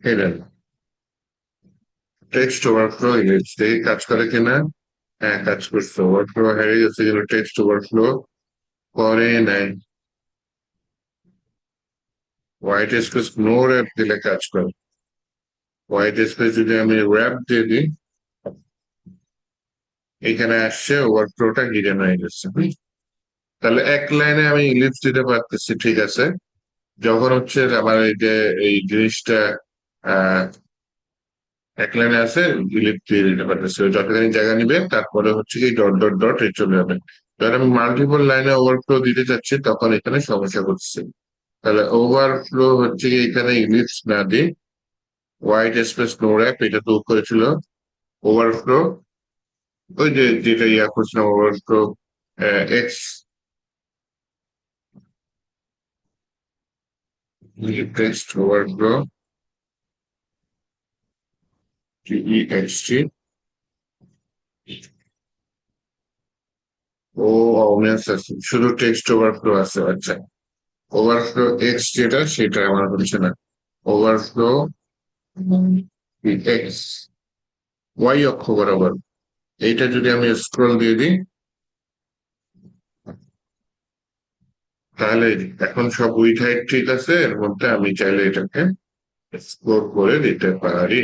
হেডেন, টেক্সট ওভারফ্লো দেখি কাজ করে কিনা। হ্যাঁ, কাজ করছে, ওভারফ্লো হয়ে গেছে, যেন টেক্সট ওভারফ্লো করে নাই। হোয়াইট স্পেস নো র্যাপ দিলে কাজ করে, হোয়াইট স্পেস যদি আমি র্যাপ দিয়ে দিই, এখানে আসছে ওভারফ্লোটা হিডেন হয়ে গেছে। তাহলে 1 লাইনে আমি ইলিপস দিতে পারতেছি, ঠিক আছে, যখন হচ্ছে আমার এই যে এই জিনিসটা আহ 1 লাইনে আছে, ইলিপস দিয়ে দিতে পারতেছি, ওই যতখানি জায়গা নিবে তারপরে হচ্ছে কি ডট ডট ডট এই চলে যাবে। যখন আমি মাল্টিপল লাইনে ওভারফ্লো দিতে চাচ্ছি তখন এখানে সমস্যা হচ্ছে। তাহলে ওভারফ্লো হচ্ছে কি এখানে ইলিপস না দিই, হোয়াইট স্পেস নো র্যাপ, এটা তো করেছিল ওভারফ্লো, ওই যে যেটা ইয়া করছিলাম overflow x, text overflow TEXT, ও অমিয়াস আছে, শুধু টেক্সট ওভারফ্লো আছে। আচ্ছা, ওভারফ্লো এক্স যেটা সেটা আমার হচ্ছে না। ওভারফ্লো এক্স ওয়াই অক্ষ বরাবর, এইটা যদি আমি স্ক্রল দিয়ে দিই তাহলে এখন সব উইথ হাইট ঠিক আছে। এর মধ্যে আমি চাইলে এটাকে এক্সপ্লোর করে দিতে পারি,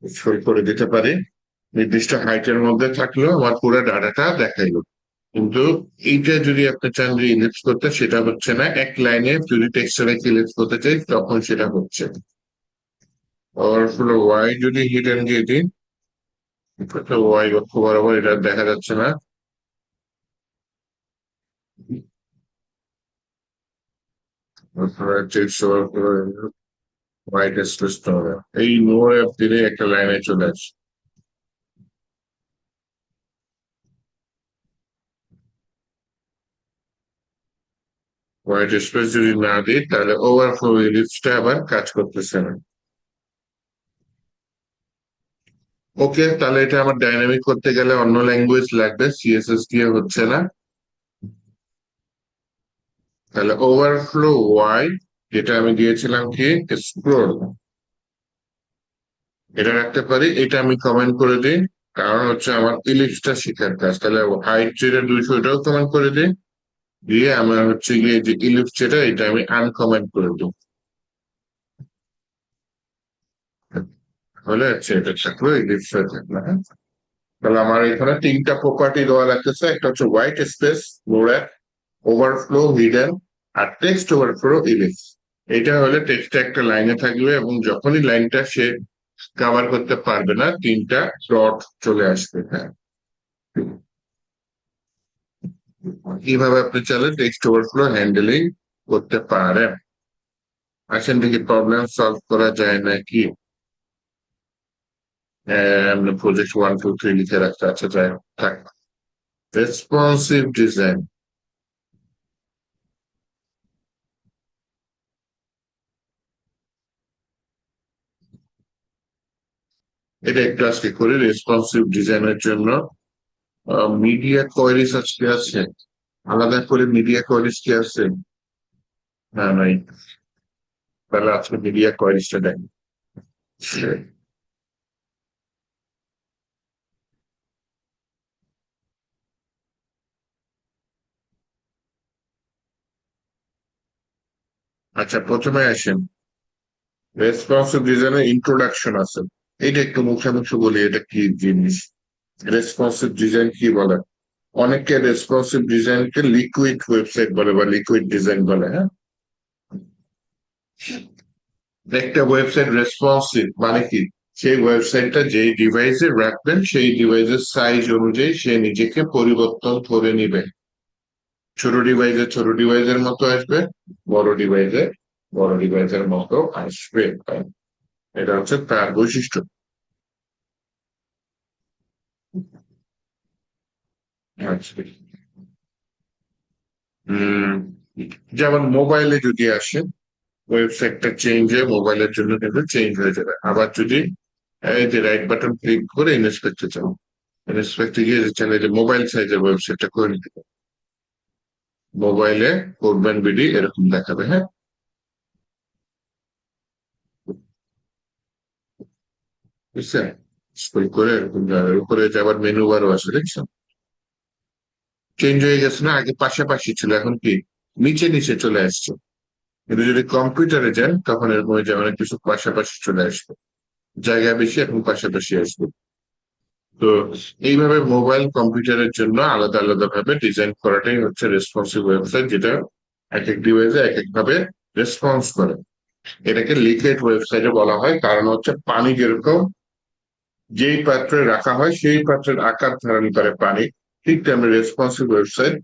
স্ক্রল করে দিতে পারি। নির্দিষ্ট হাইটের মধ্যে থাকলেও আমার পুরো ডাটাটা দেখাইলো। কিন্তু এইটা যদি আপনি চান যে ইলিপস করতে, সেটা হচ্ছে না। এক লাইনে যদি টেক্সচারে ইলিপস করতে চাই তখন সেটা হচ্ছে। ওভারফ্লো ওয়াই যদি হিডেন দিয়ে দিই, ওয়াই অক্ষ বরাবর এটা দেখা যাচ্ছে না। হোয়াইট স্পেস হবে, এই নো অ্যাপ দিলে একটা লাইনে চলে আসে। হোয়াইট স্পেস যদি না দিই তাহলে ওভারফ্লো ইলিপসটা আবার কাজ করতেছে না। ওকে, তাহলে এটা আমার ডাইনামিক করতে গেলে অন্য ল্যাঙ্গুয়েজ লাগবে, সিএসএস দিয়ে হচ্ছে না। তাহলে ওভারফ্লো ওয়াই, যেটা আমি দিয়েছিলাম কি স্ক্রোল, এটা রাখতে পারি। এটা আমি কমেন্ট করে দিই, কারণ হচ্ছে আমার ইলিপসটা শেখার কাজ। তাহলে হাইট যেটা 200 এটাও কমেন্ট করে দিই, দিয়ে আমার হচ্ছে গিয়ে যে ইলিপস যেটা এটা আমি আনকমেন্ট করে দিই। তাহলে হচ্ছে এটা থাকলো, ইলিপসটা থাকলো। হ্যাঁ, তাহলে আমার এখানে তিনটা প্রপার্টি দেওয়া লাগতেছে। একটা হচ্ছে হোয়াইট স্পেস, নোরাক, ওভারফ্লো হিডেন, আর টেক্সট ওভারফ্লো ইলিপস। এটা হলে টেক্সটটা একটা লাইনে থাকবে এবং যখনই লাইনটা সে কভার করতে পারবে না, তিনটা ডট চলে আসবে। হ্যাঁ, কিভাবে আপনি চাইলে টেক্সট ওভারফ্লো হ্যান্ডেলিং করতে পারেন। আসেন দেখি প্রবলেম সলভ করা যায় নাকি। প্রজেক্ট 1 2 3 লিখে রাখতে, আচ্ছা যাই হোক, থাক। রেসপন্সিভ ডিজাইন, এটা একটু আজকে করি। রেসপন্সিভ ডিজাইনের জন্য মিডিয়া কোয়েরিজ আজকে আছে, আলাদা করে মিডিয়া কোয়েরিজ কি আছে? না, নাই। তাহলে আজকে মিডিয়া কোয়েরিজটা দেখ। আচ্ছা, প্রথমে আসেন রেসপন্সিভ ডিজাইনের ইন্ট্রোডাকশন আছে। এটা একটু মুখে মুখে বলি, এটা কি জিনিস, রেসপন্সিভ ডিজাইন কি বলে। অনেকে রেসপন্সিভ ডিজাইনকে লিকুইড ওয়েবসাইট বলে বা লিকুইড ডিজাইন বলে। হ্যাঁ, একটা ওয়েবসাইট রেসপন্সিভ মানে কি, সেই ওয়েবসাইটটা যেই ডিভাইসে রাখবেন সেই ডিভাইসের সাইজ অনুযায়ী সে নিজেকে পরিবর্তন করে নিবে। ছোট ডিভাইসে ছোট ডিভাইসের মতো আসবে, বড় ডিভাইসে বড় ডিভাইসের মতো আসবে। এটা হচ্ছে তার বৈশিষ্ট্য। আচ্ছা, উম যেমন মোবাইলে যদি আসে, ওয়েবসাইটটা চেঞ্জ হয়ে মোবাইলের জন্য কিন্তু চেঞ্জ হয়ে যাবে। আবার যদি এই যে রাইট বাটন ক্লিক করে ইনস্পেক্টে যাও, ইনস্পেক্টে গিয়ে চাইলে যে মোবাইল সাইজের ওয়েবসাইটটা করে নিতে পারো। মোবাইলে করবেন বিডি এরকম দেখাবে। হ্যাঁ, বুঝছেন? স্ক্রল করে এরকম যাবে, উপরে যাবার মেনু বারও আছে, দেখছো? চেঞ্জ হয়ে গেছে না, আগে পাশাপাশি ছিল, এখন কি নিচে নিচে চলে আসছে। কিন্তু যদি কম্পিউটারে যান তখন এরকম হয়ে যাবে, অনেক কিছু পাশাপাশি চলে আসবে, জায়গা বেশি এখন পাশাপাশি আসবে। তো এইভাবে মোবাইল কম্পিউটারের জন্য আলাদা আলাদা ভাবে ডিজাইন করাটাই হচ্ছে রেসপন্সিভ ওয়েবসাইট, যেটা এক এক ডিভাইসে এক এক ভাবে রেসপন্স করে। এটাকে লিকুইড ওয়েবসাইটে বলা হয়, কারণ হচ্ছে পানি যেরকম যেই পাত্রে রাখা হয় সেই পাত্রের আকার ধারণ করে পানি, ঠিক তেমনি রেসপন্সিভ ওয়েবসাইট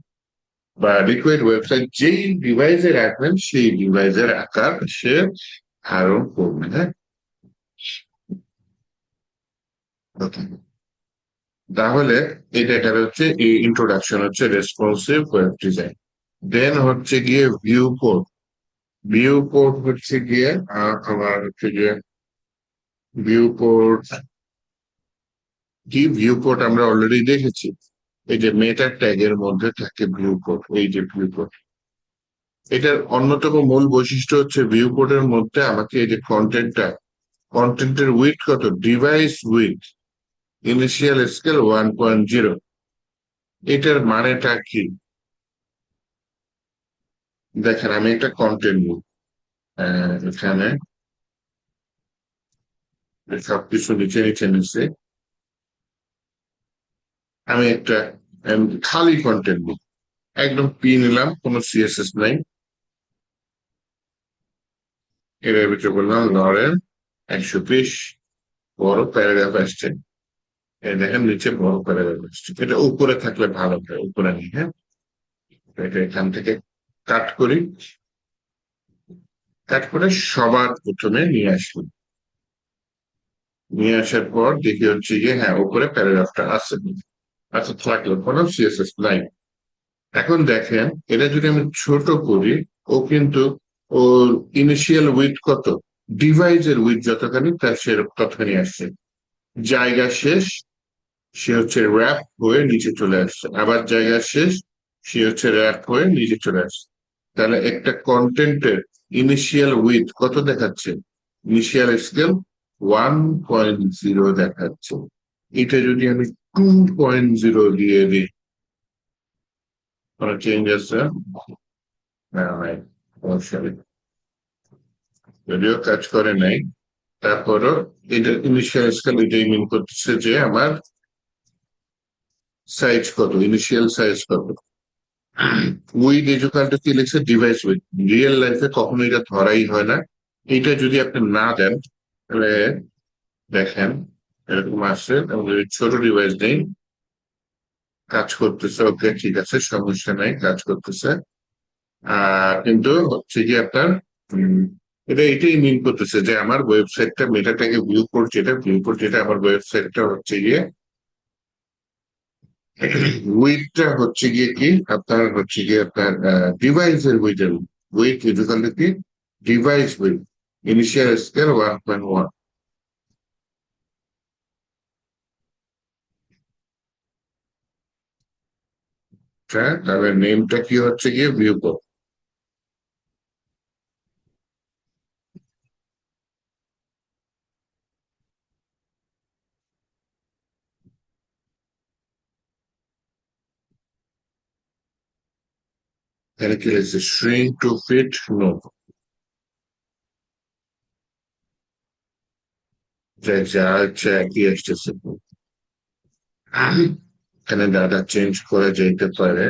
বা লিকুইড ওয়েবসাইট যেই ডিভাইসে রাখবেন সেই ডিভাইসের আকার সে ধারণ করবে। হ্যাঁ, Okay. তাহলে এটা হচ্ছে এই ইন্ট্রোডাকশন, হচ্ছে রেসপন্সিভ ওয়েব ডিজাইন। দেন হচ্ছে গিয়ে ভিউ পোর্ট। ভিউ পোর্ট হচ্ছে গিয়ে আমার হচ্ছে গিয়ে ভিউ পোর্ট কি ভিউ পোর্ট আমরা অলরেডি দেখেছি। এই যে মেটা ট্যাগের মধ্যে থাকে ভিউ পোর্ট, এই যে ভিউ পোর্ট, এটার অন্যতম মূল বৈশিষ্ট্য হচ্ছে ভিউ পোর্টের মধ্যে আমাকে এই যে কন্টেন্টের উইথ কত, ডিভাইস উইথ ইনিশিয়াল স্কেল 1.0। এটার মানেটা কি? দেখেন আমি একটা কন্টেন্ট নিই, এখানে সবকিছু নিচে নিচে নিচে আমি একটা খালি কন্টেন্ট নিই, একদম পি নিলাম, কোনো সিএসএস নাই। এর ভিতরে বললাম লরেন 120, বড় প্যারাগ্রাফ আসছে। এই দেখেন নিচে বড় প্যারাগ্রাফ আসছে, এটা উপরে থাকলে ভালো হয়, উপরে নিই। হ্যাঁ, এটা এখান থেকে কাট করি, কাট করে সবার প্রথমে নিয়ে আসলাম। নিয়ে আসার পর দেখি হচ্ছে গিয়ে হ্যাঁ উপরে প্যারাগ্রাফটা আছে, আচ্ছা থাকলো, কোনো সিএসএস নাই। এখন দেখেন এটা যদি আমি ছোট করি, ও কিন্তু ওর ইনিশিয়াল উইথ কত, ডিভাইসের উইথ যতখানি তার সে ততখানি আসছে। জায়গা শেষ, সে হচ্ছে র্যাপ হয়ে নিচে চলে আসছে, আবার জায়গা শেষ, সে হচ্ছে র্যাপ হয়ে নিচে চলে আসছে। তাহলে একটা কন্টেন্টের ইনিশিয়াল উইথ কত দেখাচ্ছে, ইনিশিয়াল স্কেল 1.0 দেখাচ্ছে। এটা যদি আমি 2.0 দিয়ে দিই, কোনো চেঞ্জ আছে? না নাই, অবশ্যই যদিও কাজ করে নাই, তারপরও এটা ইনিশিয়াল স্কেল এটাই মিন করতেছে যে আমার সাইজ কত, ইনিশিয়াল সাইজ কত। উইথ এজুকালটা কি লিখছে, ডিভাইস উইথ। রিয়েল লাইফে কখনো এটা ধরাই হয় না। এটা যদি আপনি না দেন তাহলে দেখেন এরকম আসছে, এবং যদি ছোট ডিভাইস নেই, কাজ করতেছে, ওকে ঠিক আছে, সমস্যা নাই, কাজ করতেছে। কিন্তু হচ্ছে কি আপনার উম, এটা এটাই মিন করতেছে যে আমার ওয়েবসাইটটা মেটাটাকে ভিউ করছে, এটা ভিউ করছে, এটা আমার ওয়েবসাইটটা হচ্ছে গিয়ে উইথটা হচ্ছে গিয়ে কি আপনার, হচ্ছে গিয়ে আপনার ডিভাইসের উইথের উইথ ইকুয়াল কি, ডিভাইস উইথ ইনিশিয়াল স্কেল 1.1। তাহলে নেমটা কি হচ্ছে গিয়ে ভিউ কর। এখানে কি হচ্ছে, shrink to fit, নো, যা হচ্ছে একই আসতেছে। এখানে ডাটা চেঞ্জ করা যেতে পারে।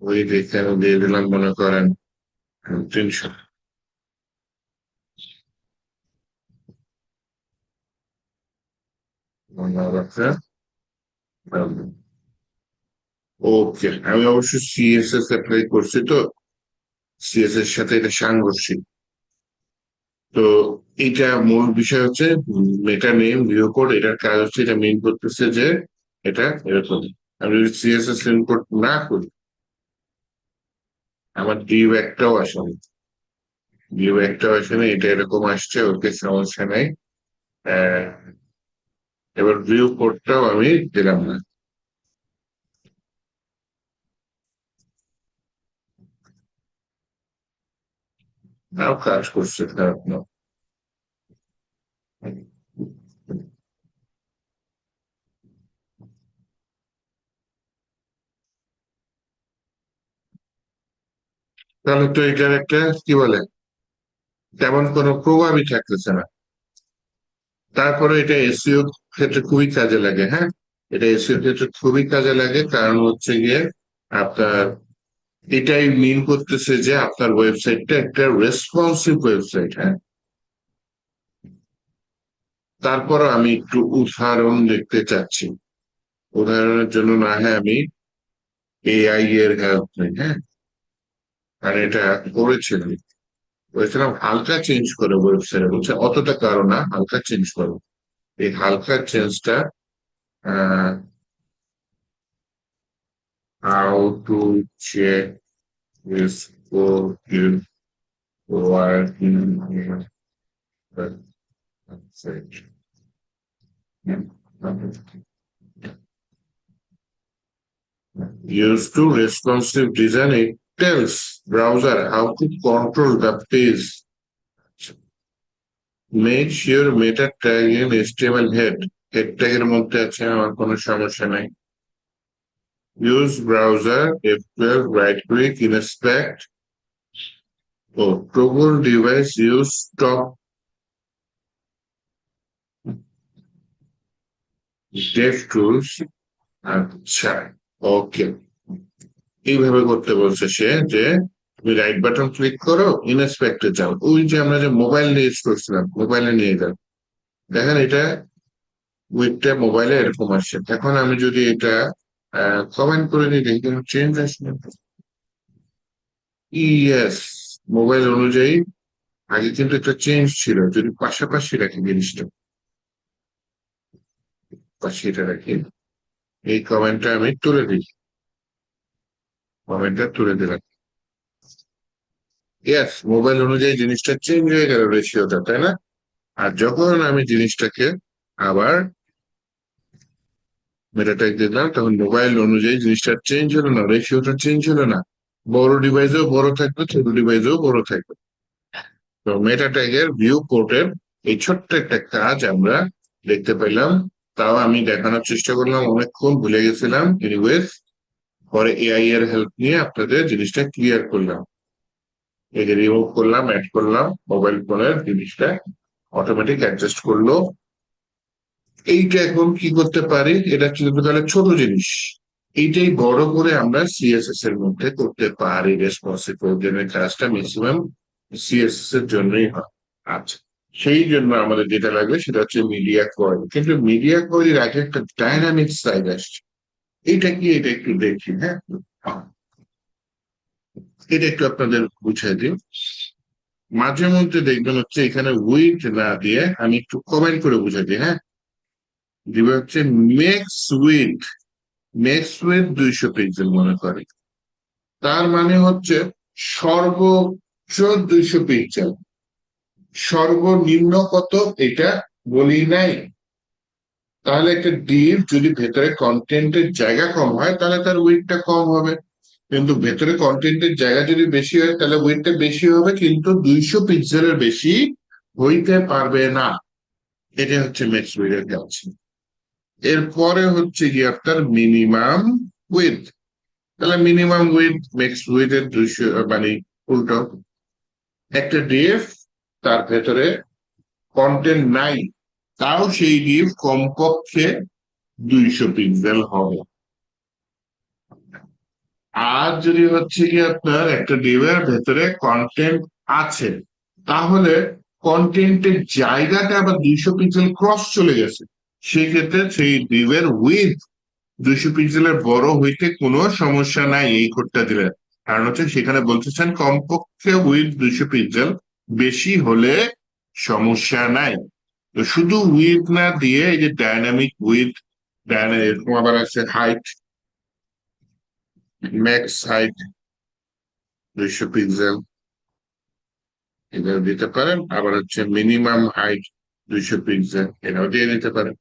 ওই এখানে দিয়ে দিলাম মনে করেন 300। ওকে, আমি অবশ্য সিএসএস অ্যাপ্লাই করছি, তো সিএসএস এর সাথে এটা সাংঘর্ষিক। তো এটা মূল বিষয় হচ্ছে মেটা নেম ভিউ কোড, এটার কাজ হচ্ছে এটা মেন করতেছে যে এটা এরকম। আমি যদি সিএসএস ইনপুট না করি, আমার ডিউ একটাও আসেনি, ডিউ একটাও আসেনি, এটা এরকম আসছে, ওকে সমস্যা নাই। আহ, এবার ভিউ কোডটাও আমি দিলাম না, নাও কাজ করছে, খারাপ না। তাহলে তো এটার একটা কি বলে, তেমন কোনো প্রভাবই থাকতেছে না। তারপরে এটা এসইও ক্ষেত্রে খুবই কাজে লাগে। হ্যাঁ, এটা এসইও ক্ষেত্রে খুবই কাজে লাগে, কারণ হচ্ছে গিয়ে আপনার এটাই মিন করতেছে যে আপনার ওয়েবসাইটটা একটা রেসপন্সিভ ওয়েবসাইট। হ্যাঁ, তারপর আমি একটু উদাহরণ দেখতে চাচ্ছি। উদাহরণের জন্য না হয় আমি এআই এর হেল্প নেই। হ্যাঁ, আর এটা করেছিলাম, বলেছিলাম হালকা চেঞ্জ করে ওয়েবসাইট, বলছে অতটা কারো না, হালকা চেঞ্জ করো। এই হালকা চেঞ্জটা how to check this working used to responsive design. It tells browser how to control the page. Make sure meta tag in HTML head tag এর মধ্যে আছে, আমার কোনো সমস্যা নাই। Use browser F12 right click inspect. Toggle device use stop dev tools. আচ্ছা, ওকে, এইভাবে করতে বলছে সে যে তুমি রাইট বাটন ক্লিক করো, ইনস্পেক্টে যাও, ওই যে আমরা যে মোবাইল নিয়ে ইউজ করছিলাম মোবাইলে নিয়ে যাও। দেখেন এটা উইথটা মোবাইলে এরকম আসছে। এখন আমি যদি এটা কমেন্ট করে নিই দেখি কোনো চেঞ্জ আসবে। ইয়েস, মোবাইল অনুযায়ী আগে কিন্তু একটা চেঞ্জ ছিল। যদি পাশাপাশি রাখি জিনিসটা, পাশে এটা রাখি, এই কমেন্টটা আমি তুলে দিই, কমেন্টটা তুলে দিলাম। ইয়েস, মোবাইল অনুযায়ী জিনিসটা চেঞ্জ হয়ে গেল রেশিওটা, তাই না? আর যখন আমি জিনিসটাকে আবার মেটাটাইপ দিলাম তখন মোবাইল অনুযায়ী জিনিসটা চেঞ্জ হলো না, রেশিওটা চেঞ্জ হলো না। বড় ডিভাইসেও বড় থাকবে, ছোট ডিভাইসেও বড় থাকবে। তো মেটা ট্যাগের ভিউ পোর্টের এই ছোট্ট একটা কাজ আমরা দেখতে পেলাম। তাও আমি দেখানোর চেষ্টা করলাম, অনেকক্ষণ ভুলে গেছিলাম। এনিওয়েজ, পরে এআই এর হেল্প নিয়ে আপনাদের জিনিসটা ক্লিয়ার করলাম। এই যে রিমুভ করলাম, অ্যাড করলাম, মোবাইল ফোনের জিনিসটা অটোমেটিক অ্যাডজাস্ট করলো। এইটা এখন কি করতে পারি, এটা কিন্তু তাহলে ছোট জিনিস। এইটাই বড় করে আমরা সিএসএস এর মধ্যে করতে পারি। রেসপন্সিভ প্রোগ্রামের কাজটা ম্যাক্সিমাম সিএসএস এর জন্যই হয়। আচ্ছা, সেই জন্য আমাদের যেটা লাগবে সেটা হচ্ছে মিডিয়া কয়েল। কিন্তু মিডিয়া কয়েলের আগে একটা ডাইনামিক সাইড আসছে। এটা কি, এটা একটু দেখি। হ্যাঁ, এটা একটু আপনাদের বুঝাই দিই। মাঝে মধ্যে দেখবেন হচ্ছে এখানে উইথ না দিয়ে আমি একটু কমেন্ট করে বুঝাই দিই। হ্যাঁ, দিবে হচ্ছে max width, max width 200 pixel মনে করি। তার মানে হচ্ছে সর্বোচ্চ 200 পিক্সেল। সর্বনিম্ন কত এটা বলি নাই। তাহলে একটা ডিভ যদি ভেতরে কন্টেন্টের জায়গা কম হয় তাহলে তার উইডথটা কম হবে, কিন্তু ভেতরে কন্টেন্টের জায়গা যদি বেশি হয় তাহলে উইডথটা বেশি হবে, কিন্তু 200 পিক্সেলের বেশি হইতে পারবে না। এটা হচ্ছে ম্যাক্স উইডথের কাজ। এরপরে হচ্ছে কি আপনার মিনিমাম উইডথ। তাহলে মিনিমাম উইডথ ম্যাক্স উইডথের 200 মানে উল্টো। একটা ডিভ তার ভেতরে কন্টেন্ট নাই, তাও সেই ডিভ কমপক্ষে 200 পিক্সেল হবে। আর যদি হচ্ছে কি আপনার একটা ডিভের ভেতরে কন্টেন্ট আছে, তাহলে কন্টেন্টের জায়গাটা আবার 200 পিক্সেল ক্রস চলে গেছে, সেক্ষেত্রে সেই ডিভের উইথ 200 পিক্সেলের বড় হইতে কোনো সমস্যা নাই এই কোডটা দিলে। কারণ হচ্ছে সেখানে বলতেছেন কমপক্ষে উইথ 200 পিক্সেল, বেশি হলে সমস্যা নাই। তো শুধু উইথ না দিয়ে এই যে ডায়নামিক উইথ, এরকম আবার আছে হাইট, ম্যাক্স হাইট 200 পিক্সেল, এটাও দিতে পারেন। আবার হচ্ছে মিনিমাম হাইট 200 পিক্সেল, এটাও দিয়ে দিতে পারেন।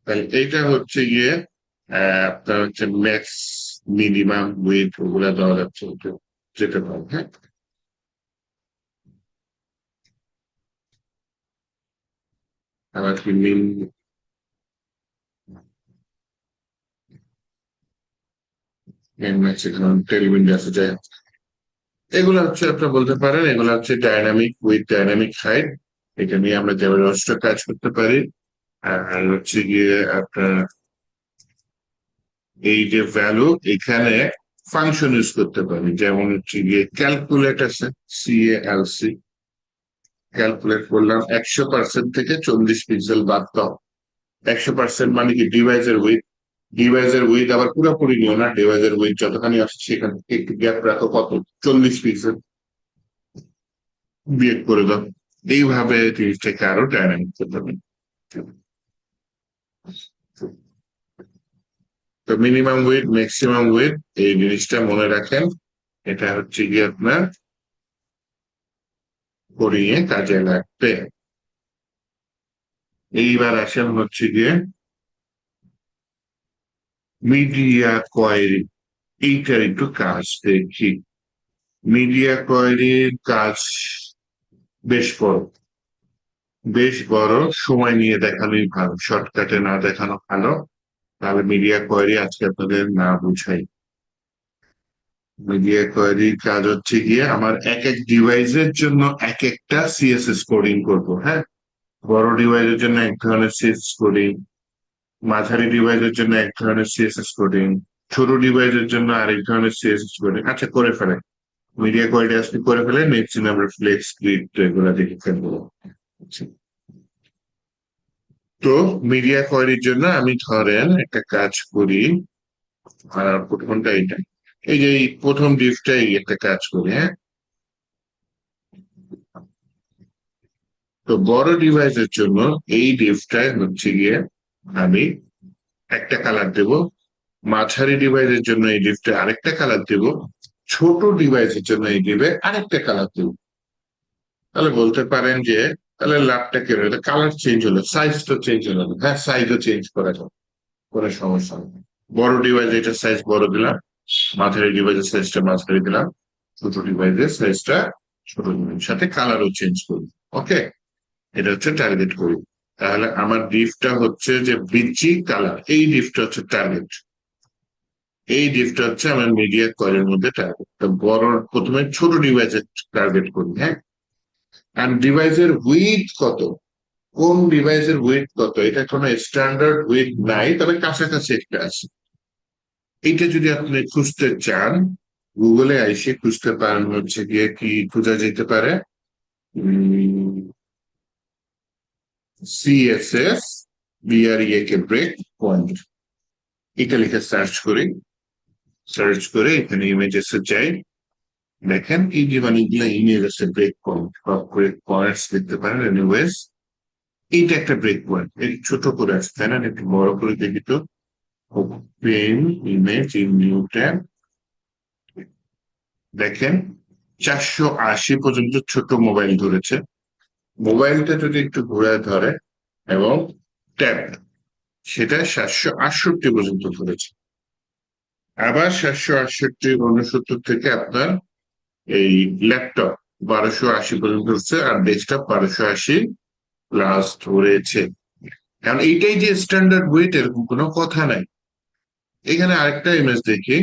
তাহলে এইটা হচ্ছে গিয়ে আপনার হচ্ছে ম্যাক্স, মিনিমাম, উইথ ওগুলা দেওয়া যাচ্ছে, যেতে পারেন। হ্যাঁ, আবার কি মিন টেলউইন্ড আছে যায়, এগুলো হচ্ছে আপনার বলতে পারেন এগুলো হচ্ছে ডাইনামিক উইথ ডাইনামিক হাইট। এটা নিয়ে আমরা যেভাবে কাজ করতে পারি। আর হচ্ছে গিয়ে আপনার এই যে ভ্যালু, এখানে ফাংশন ইউজ করতে পারি, যেমন হচ্ছে গিয়ে ক্যালকুলেট আছে, CALC, ক্যালকুলেট করলাম 100% থেকে 40 পিক্সেল বাদ দাও। 100% মানে কি ডিভাইসের উইথ, ডিভাইসের উইথ আবার পুরোপুরি নিও না, ডিভাইসের উইথ যতখানি আছে সেখান থেকে একটু গ্যাপ রাখো, কত 40 পিক্সেল বিয়োগ করে দাও। এইভাবে জিনিসটাকে আরো ডাইনামিক করতে হবে। তো মিনিমাম উইথ ম্যাক্সিমাম উইথ এই জিনিসটা মনে রাখেন, এটা হচ্ছে গিয়ে আপনার করিয়ে কাজে লাগবে। এইবার আসেন হচ্ছে গিয়ে মিডিয়া কোয়েরি, এইটার একটু কাজ দেখি। মিডিয়া কোয়েরির কাজ বেশ বড়, বেশ বড়, সময় নিয়ে দেখানোই ভালো, শর্টকাটে না দেখানো ভালো। তাহলে মিডিয়া কোয়েরি আজকে আপনাদের না বুঝাই। মিডিয়া কোয়েরির কাজ হচ্ছে গিয়ে আমার এক এক ডিভাইসের জন্য এক একটা সিএসএস কোডিং করব। হ্যাঁ, বড় ডিভাইসের জন্য এক ধরনের সিএসএস কোডিং, মাঝারি ডিভাইসের জন্য এক ধরনের সিএসএস কোডিং, ছোট ডিভাইসের জন্য আরেক ধরনের সিএসএস কোডিং। আচ্ছা, করে ফেলেন মিডিয়া কোয়েরি আজকে করে ফেলেন, নেক্সট দিন আমরা ফ্লেক্স স্ক্রিপ্ট এগুলো দেখে ফেলবো। তো মিডিয়া কোয়েরির জন্য আমি ধরেন একটা কাজ করি, আর প্রথমটা এটা, এই যে এই প্রথম ডিভটাই একটা কাজ করি। হ্যাঁ, তো বড় ডিভাইসের জন্য এই ডিভটাই হচ্ছে গিয়ে আমি একটা কালার দেব, মাঝারি ডিভাইসের জন্য এই ডিভটা আরেকটা কালার দেব, ছোট ডিভাইসের জন্য এই ডিভে আরেকটা কালার দেব। তাহলে বলতে পারেন যে তাহলে লাভটা কেন হলো, কালার চেঞ্জ হলো, সাইজ তো চেঞ্জ হলো না। হ্যাঁ, সাইজও চেঞ্জ করা যাবে, কোনো সমস্যা নেই। বড় ডিভাইস এটার সাইজ বড় দিলাম, মাঝারি ডিভাইসের সাইজটা মাঝারি দিলাম, ছোট ডিভাইসের সাইজটা ছোট দিলাম, সাথে কালারও চেঞ্জ করি। ওকে, এটা হচ্ছে টার্গেট করি। তাহলে আমার ডিফটা হচ্ছে যে বিচি কালার, এই ডিফটা হচ্ছে টার্গেট, এই ডিফটা হচ্ছে আমার মিডিয়া কয়েলের মধ্যে টার্গেট। তো বড় প্রথমে ছোট ডিভাইসের টার্গেট করি। হ্যাঁ, আর ডিভাইসের উইথ কত, কোন ডিভাইসের উইথ কত, এটা কোনো স্ট্যান্ডার্ড উইথ নাই, তবে কাছাকাছি একটা আছে। এইটা যদি আপনি খুঁজতে চান, গুগলে এসে খুঁজতে পারেন, হচ্ছে গিয়ে কি খোঁজা যেতে পারে, সিএসএস বিআরইএ কে ব্রেক পয়েন্ট, এটা লিখে সার্চ করি। সার্চ করে এখানে ইমেজেসে যাই, দেখেন এই যে অনেকগুলো ইমেজ আছে ব্রেক পয়েন্ট বা ব্রেক পয়েন্টস দেখতে পারেন। এনিওয়েজ, এইটা একটা ব্রেক পয়েন্ট, একটু ছোট করে আছে তাই না, একটু বড় করে দেখি তো। Open image in new tab, দেখেন 480 পর্যন্ত ছোট মোবাইল ধরেছে। মোবাইলটা যদি একটু ঘুরে ধরে এবং ট্যাব, সেটা 768 পর্যন্ত ধরেছে। আবার 768 69 থেকে আপনার এই ল্যাপটপ 1280 পর্যন্ত ধরছে, আর ডেস্কটপ 1280 প্লাস ধরেছে। কারণ এইটাই যে স্ট্যান্ডার্ড ওয়েট এরকম কোনো কথা নাই। এখানে আরেকটা ইমেজ দেখি,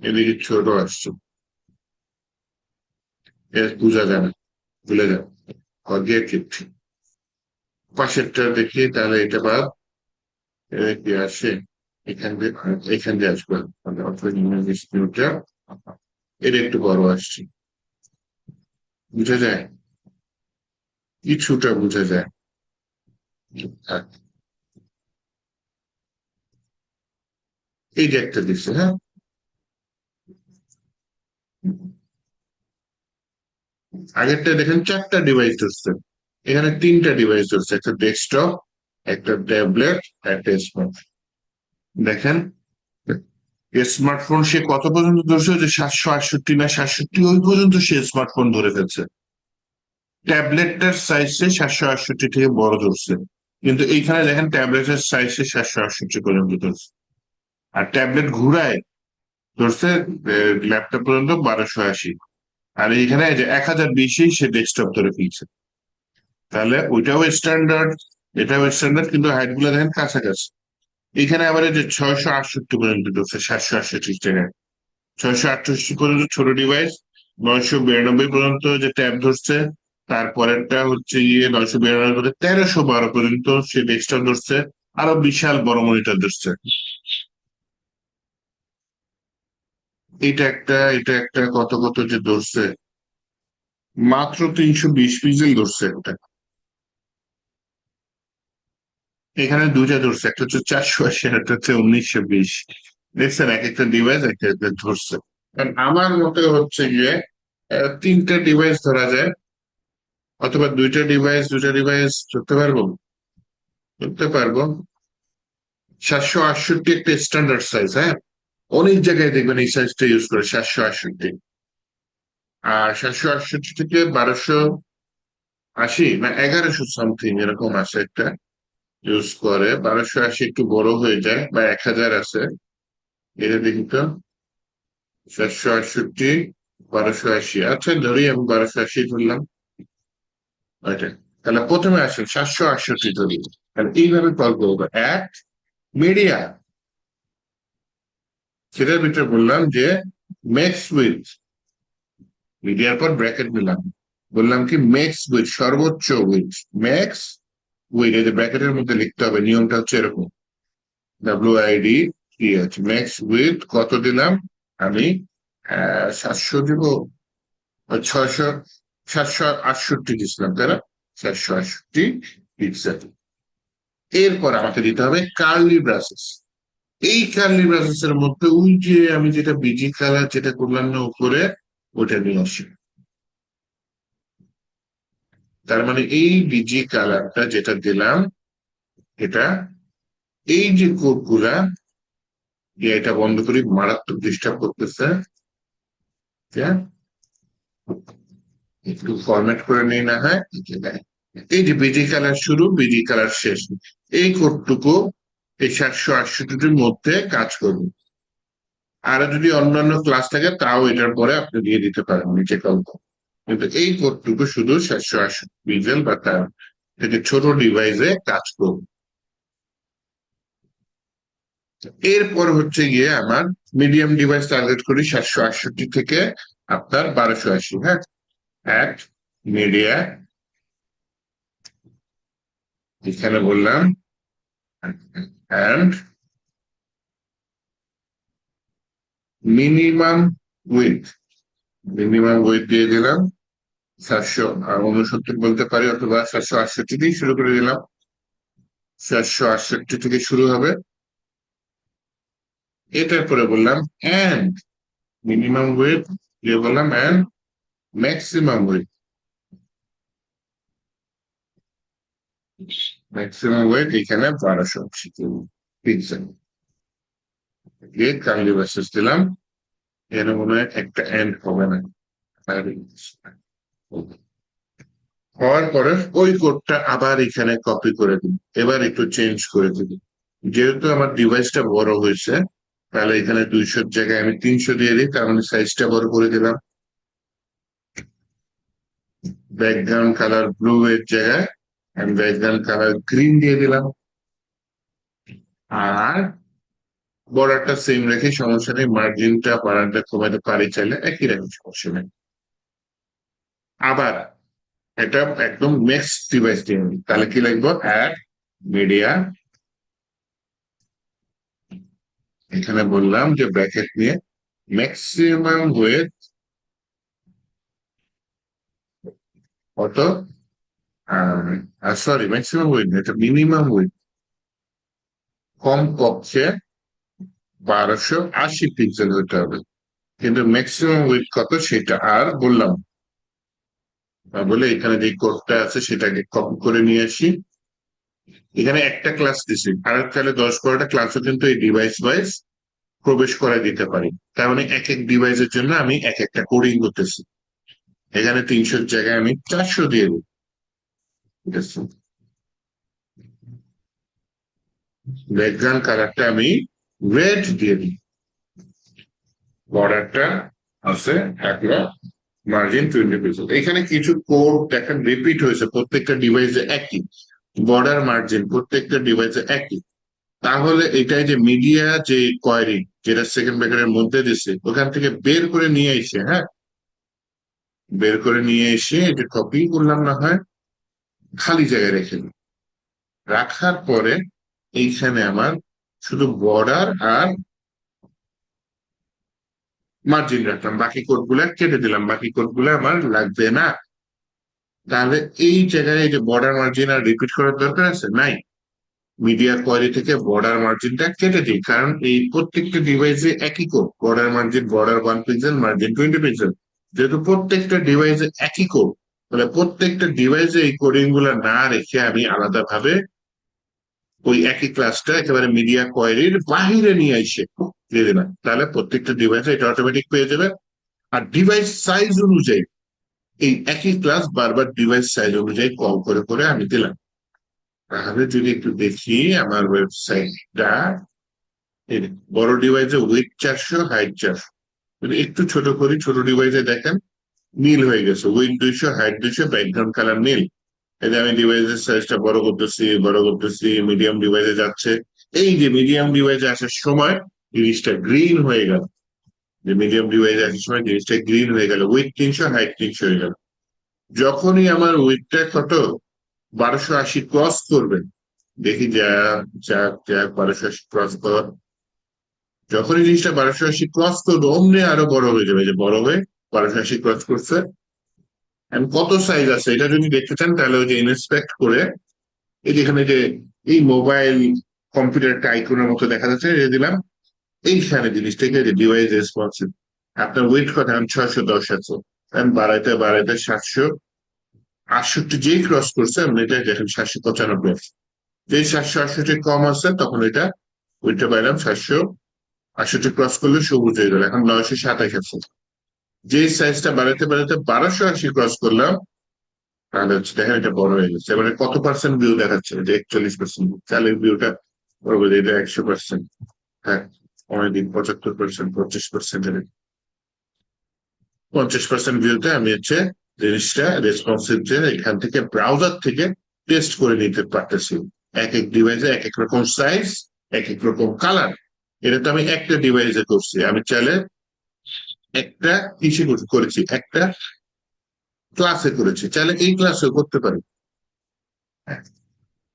এদিকে ছোট আসছে, বোঝা যায় না, ভুলে যাবে, অগের ক্ষেত্রে পাশেরটা দেখি, তাহলে এটা বাদ, কি আসে, এখান দিয়ে আসবে, মানে অর্থাৎ ইমেজটা এটা একটু বড় আসছে, বুঝা যায়, কিছুটা বোঝা যায়। আর এই যে একটা দিচ্ছে, হ্যাঁ, আগেরটা দেখেন 4টা ডিভাইস ধরছে, এখানে 3টা ডিভাইস ধরছে, একটা ডেস্কটপ, একটা ট্যাবলেট, একটা স্মার্টফোন। দেখেন স্মার্টফোন সে কত পর্যন্ত ধরছে, যে 768 না 67 ওই পর্যন্ত সে স্মার্টফোন ধরে ফেলছে। ট্যাবলেটটার সাইজ সে 768 থেকে বড় ধরছে, কিন্তু এইখানে দেখেন ট্যাবলেটের সাইজ সে 768 পর্যন্ত ধরছে, আর ট্যাবলেট ঘুরায় ধরছে ল্যাপটপ পর্যন্ত 1280, আর এইখানে যে 1020 সে ডেস্কটপ ধরে ফেলছে। তাহলে ওইটাও স্ট্যান্ডার্ড, এটাও স্ট্যান্ডার্ড, কিন্তু হাইট গুলো দেখেন কাছাকাছি। এখানে আবার এই যে 668 পর্যন্ত ধরছে, 768 টাকায় 668 পর্যন্ত ছোট ডিভাইস, 992 পর্যন্ত যে ট্যাব ধরছে, তারপরেরটা হচ্ছে গিয়ে 992 করে 1312 পর্যন্ত সে ডেস্কটপ ধরছে, আরো বিশাল বড় মনিটর ধরছে। এটা একটা কত কত যে ধরছে, মাত্র 320 পিক্সেল ধরছে একটা। এখানে দুইটা ধরছে, একটা হচ্ছে 480, আর একটা হচ্ছে 1920। দেখছেন এক একটা ডিভাইস একটা একটা ধরছে। কারণ আমার মতে হচ্ছে গিয়ে 3টা ডিভাইস ধরা যায়, অথবা দুইটা ডিভাইস ধরতে পারবো। করতে পারবো। 768 একটা স্ট্যান্ডার্ড সাইজ, হ্যাঁ, অনেক জায়গায় দেখবেন এই সাইজটা ইউজ করে 768। আর 768 থেকে 1280 না 1100 সামথিং এরকম আছে একটা ইউজ করে। 1280 একটু বড় হয়ে যায়, বা 1000 আছে, এটা দেখি তো। 768, 1280, আচ্ছা ধরি আমি 1280 ধরলাম। ওইটা, তাহলে প্রথমে আসেন 768 ধরি। তাহলে এইভাবে কল করবো এক মিডিয়া, সেটার ভিতরে বললাম যে মেক্স উইথ, মিডিয়ার পর ব্র্যাকেট দিলাম, বললাম কি মেক্স উইথ, সর্বোচ্চ উইথ, মেক্স উইথ, এই যে ব্র্যাকেটের মধ্যে লিখতে হবে, নিয়মটা হচ্ছে এরকম, WIDTH, মেক্স উইথ কত দিলাম আমি, 700 দিব, 600, 768 দিচ্ছিলাম তাই না, 768 পিক্সেল। এরপর আমাকে দিতে হবে কার্লি ব্রাসেস। এই কার্লি ব্রাসেস এর মধ্যে ওই যে আমি যেটা বিজি কালার যেটা করলাম না উপরে, ওটা নিয়ে আসি। তার মানে এই বিজি কালারটা যেটা দিলাম, এটা, এই যে কোড গুলা, এটা বন্ধ করি, মারাত্মক ডিস্টার্ব করতেছে। হ্যাঁ, একটু ফরম্যাট করে নিই না হয়। এই যে বিজি কালার শুরু, বিজি কালার শেষ, এই কোডটুকু এই 768-টির মধ্যে কাজ করবে। আর যদি অন্যান্য ক্লাস থাকে তাও এটার পরে আপনি দিয়ে দিতে পারেন নিচে কল্প, কিন্তু এই কোডটুকু শুধু 768 পিক্সেল বা তার থেকে ছোট ডিভাইসে কাজ করবে। এরপর হচ্ছে গিয়ে আমার মিডিয়াম ডিভাইস টার্গেট করি 768 থেকে আপনার 1280, হ্যাঁ, এক মিডিয়া, এখানে বললাম and minimum with, minimum width দিয়ে দিলাম 769 বলতে পারি, অথবা 768 দিয়ে শুরু করে দিলাম, 768 থেকে শুরু হবে। এটার পরে বললাম অ্যান্ড মিনিমাম উইথ দিয়ে বললাম and maximum width, maximum width এখানে 1280 পিক্সেল দিয়ে কার্লি ব্রাসেস দিলাম। এর মনে হয় একটা এন্ড হবে না, হওয়ার পরে ওই কোডটা আবার এখানে কপি করে দিন, এবার একটু চেঞ্জ করে দিন। যেহেতু আমার ডিভাইসটা বড় হয়েছে, তাহলে এখানে 200 জায়গায় আমি 300 দিয়ে দিই, তার মানে সাইজটা বড় করে দিলাম। ব্যাকগ্রাউন্ড কালার ব্লু এর জায়গায় আমি ব্যাকগ্রাউন্ড কালার গ্রিন দিয়ে দিলাম। আর বর্ডারটা সেম রেখে সমস্যা নেই, মার্জিনটা বাড়ানটা কমাতে পারি চাইলে একই রাখি, সমস্যা নেই। আবার এটা একদম নেক্সট ডিভাইস দিয়ে নিই, তাহলে কি লিখবো, অ্যাড মিডিয়া, এখানে বললাম যে ব্র্যাকেট নিয়ে ম্যাক্সিমাম উইথ কত, সরি ম্যাক্সিমাম উইথ, এটা মিনিমাম উইথ, কম পক্ষে 1280 পিক্সেল হতে হবে, কিন্তু ম্যাক্সিমাম উইথ কত সেটা আর বললাম না। বলে এখানে যে কোডটা আছে সেটাকে কপি করে নিয়ে আসি। এখানে একটা ক্লাস দিছি, আর তাহলে 10-12টা ক্লাসও কিন্তু এই ডিভাইস ওয়াইজ প্রবেশ করাই দিতে পারি। তার মানে এক এক ডিভাইসের জন্য আমি এক একটা কোডিং করতেছি। এখানে 300 জায়গায় আমি 400 দিয়ে দিই, ঠিক আছে। ব্যাকগ্রাউন্ড কালারটা আমি রেড দিয়ে দিই, বর্ডারটা আছে একটা, মার্জিন 20 পিক্সেল। এখানে কিছু কোড দেখেন রিপিট হয়েছে, প্রত্যেকটা ডিভাইসে একই বর্ডার মার্জিন, প্রত্যেকটা ডিভাইসে একই। তাহলে এটাই যে মিডিয়া যে কোয়েরি যেটা সেকেন্ড ব্র্যাকেটের মধ্যে দিচ্ছে, ওখান থেকে বের করে নিয়ে এসে, হ্যাঁ, বের করে নিয়ে এসে এটা কপি করলাম না হয়, খালি জায়গায় রেখে দিই। রাখার পরে এইখানে আমার শুধু বর্ডার আর মার্জিন রাখলাম, বাকি কোড গুলা কেটে দিলাম, বাকি কোড গুলা আমার লাগবে না। তাহলে এই জায়গায় এই যে বর্ডার মার্জিন আর রিপিট করার দরকার আছে নাই, মিডিয়া কোয়ারি থেকে বর্ডার মার্জিনটা কেটে দিই, কারণ এই প্রত্যেকটা ডিভাইসে একই code, border margin, border 1 pixel, margin 20 pixel. যেহেতু প্রত্যেকটা ডিভাইসে একই কোড, তাহলে প্রত্যেকটা ডিভাইসে এই কোডিং গুলা না রেখে আমি আলাদা ভাবে ওই একই ক্লাসটা একেবারে মিডিয়া কোয়ারির বাহিরে নিয়ে এসে দিয়ে দিলাম, তাহলে প্রত্যেকটা ডিভাইসে এটা অটোমেটিক পেয়ে যাবে। আর ডিভাইস সাইজ অনুযায়ী এই একই ক্লাস বারবার ডিভাইস সাইজ অনুযায়ী কল করে করে আমি দিলাম। তাহলে যদি একটু দেখি আমার ওয়েবসাইটটা, বড় ডিভাইসে উইথ 400, হাইট 400, যদি একটু ছোট করি, ছোট ডিভাইসে দেখেন নীল হয়ে গেছে, উইথ 200, হাইট 200, ব্যাকগ্রাউন্ড কালার নীল। এই যে আমি ডিভাইসের সাইজটা বড় করতেছি, মিডিয়াম ডিভাইসে যাচ্ছে, এই যে মিডিয়াম ডিভাইসে আসার সময় জিনিসটা গ্রিন হয়ে গেল, যে মিডিয়াম ডিভাইসে আসার সময় জিনিসটা গ্রিন হয়ে গেল, উইথ 300, হাইট 300 হয়ে গেল। যখনই আমার উইথটা কত 1280 ক্রস করবে, দেখি যা যা যা 1280 ক্রস কর, যখনই জিনিসটা 1280 ক্রস করবে অমনি আরো বড় হয়ে যাবে, যে বড় হয়ে 1280 ক্রস করছে। আমি কত সাইজ আছে এটা যদি দেখতে চান তাহলে ওই যে ইনস্পেক্ট করে, এই যেখানে যে এই মোবাইল কম্পিউটারটা আইকনের মতো দেখা যাচ্ছে, এটা দিলাম, এইখানে জিনিসটাকে যে ডিভাইস রেসপন্সিভ, আপনার ওয়েট কথা আমি 610 আছে, আমি বাড়াইতে বাড়াইতে 768 যেই ক্রস করছে আমি এটা দেখেন 795 আছে। যেই 768 কম আছে তখন এটা ওইটা পাইলাম 768 ক্রস করলে সবুজ হয়ে গেল, এখন 927 আছে। যেই সাইজটা বাড়াইতে বাড়াইতে 1280 ক্রস করলাম, তাহলে হচ্ছে দেখেন এটা বড় হয়ে গেছে। এবারে কত পার্সেন্ট ভিউ দেখাচ্ছে, যে 41%, তাহলে ভিউটা বড় হয়ে যায়, এটা 100%, হ্যাঁ অনেকদিন 75%, 25%, 50% ভিউতে আমি হচ্ছে জিনিসটা রেসপন্সিভ যে এখান থেকে ব্রাউজার থেকে টেস্ট করে নিতে পারতেছি। এক এক ডিভাইসে এক এক রকম সাইজ, এক এক রকম কালার। এটা তো আমি একটা ডিভাইসে করছি, আমি চাইলে একটা কিসে করেছি, একটা ক্লাসে করেছি, চাইলে এই ক্লাসেও করতে পারি,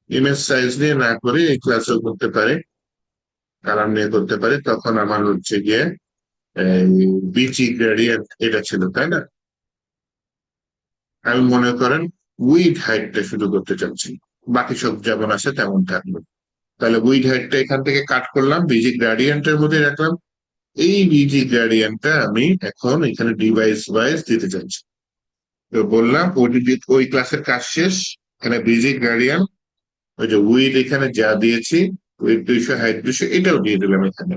ইমেজ সাইজ নিয়ে না করে এই ক্লাসেও করতে পারি, কালার নিয়ে করতে পারি। তখন আমার হচ্ছে গিয়ে বিচি গ্রেডিয়েন্ট এটা ছিল, তাই না? আমি মনে করেন উইড হাইটটা শুরু করতে চাচ্ছি, বাকি সব যেমন আছে তেমন থাকলো। তাহলে উইড হাইটটা এখান থেকে কাট করলাম, বিজি গ্রেডিয়েন্টের মধ্যে রাখলাম। এই বিজি গ্রেডিয়েন্টটা আমি এখন এখানে ডিভাইস ওয়াইজ দিতে চাচ্ছি। তো বললাম ওই ক্লাসের কাজ শেষ, এখানে বিজি গ্রেডিয়েন্ট, ওই যে উইড এখানে যা দিয়েছি, উইড 200, হাইট 200, এটাও দিয়ে দিলাম এখানে।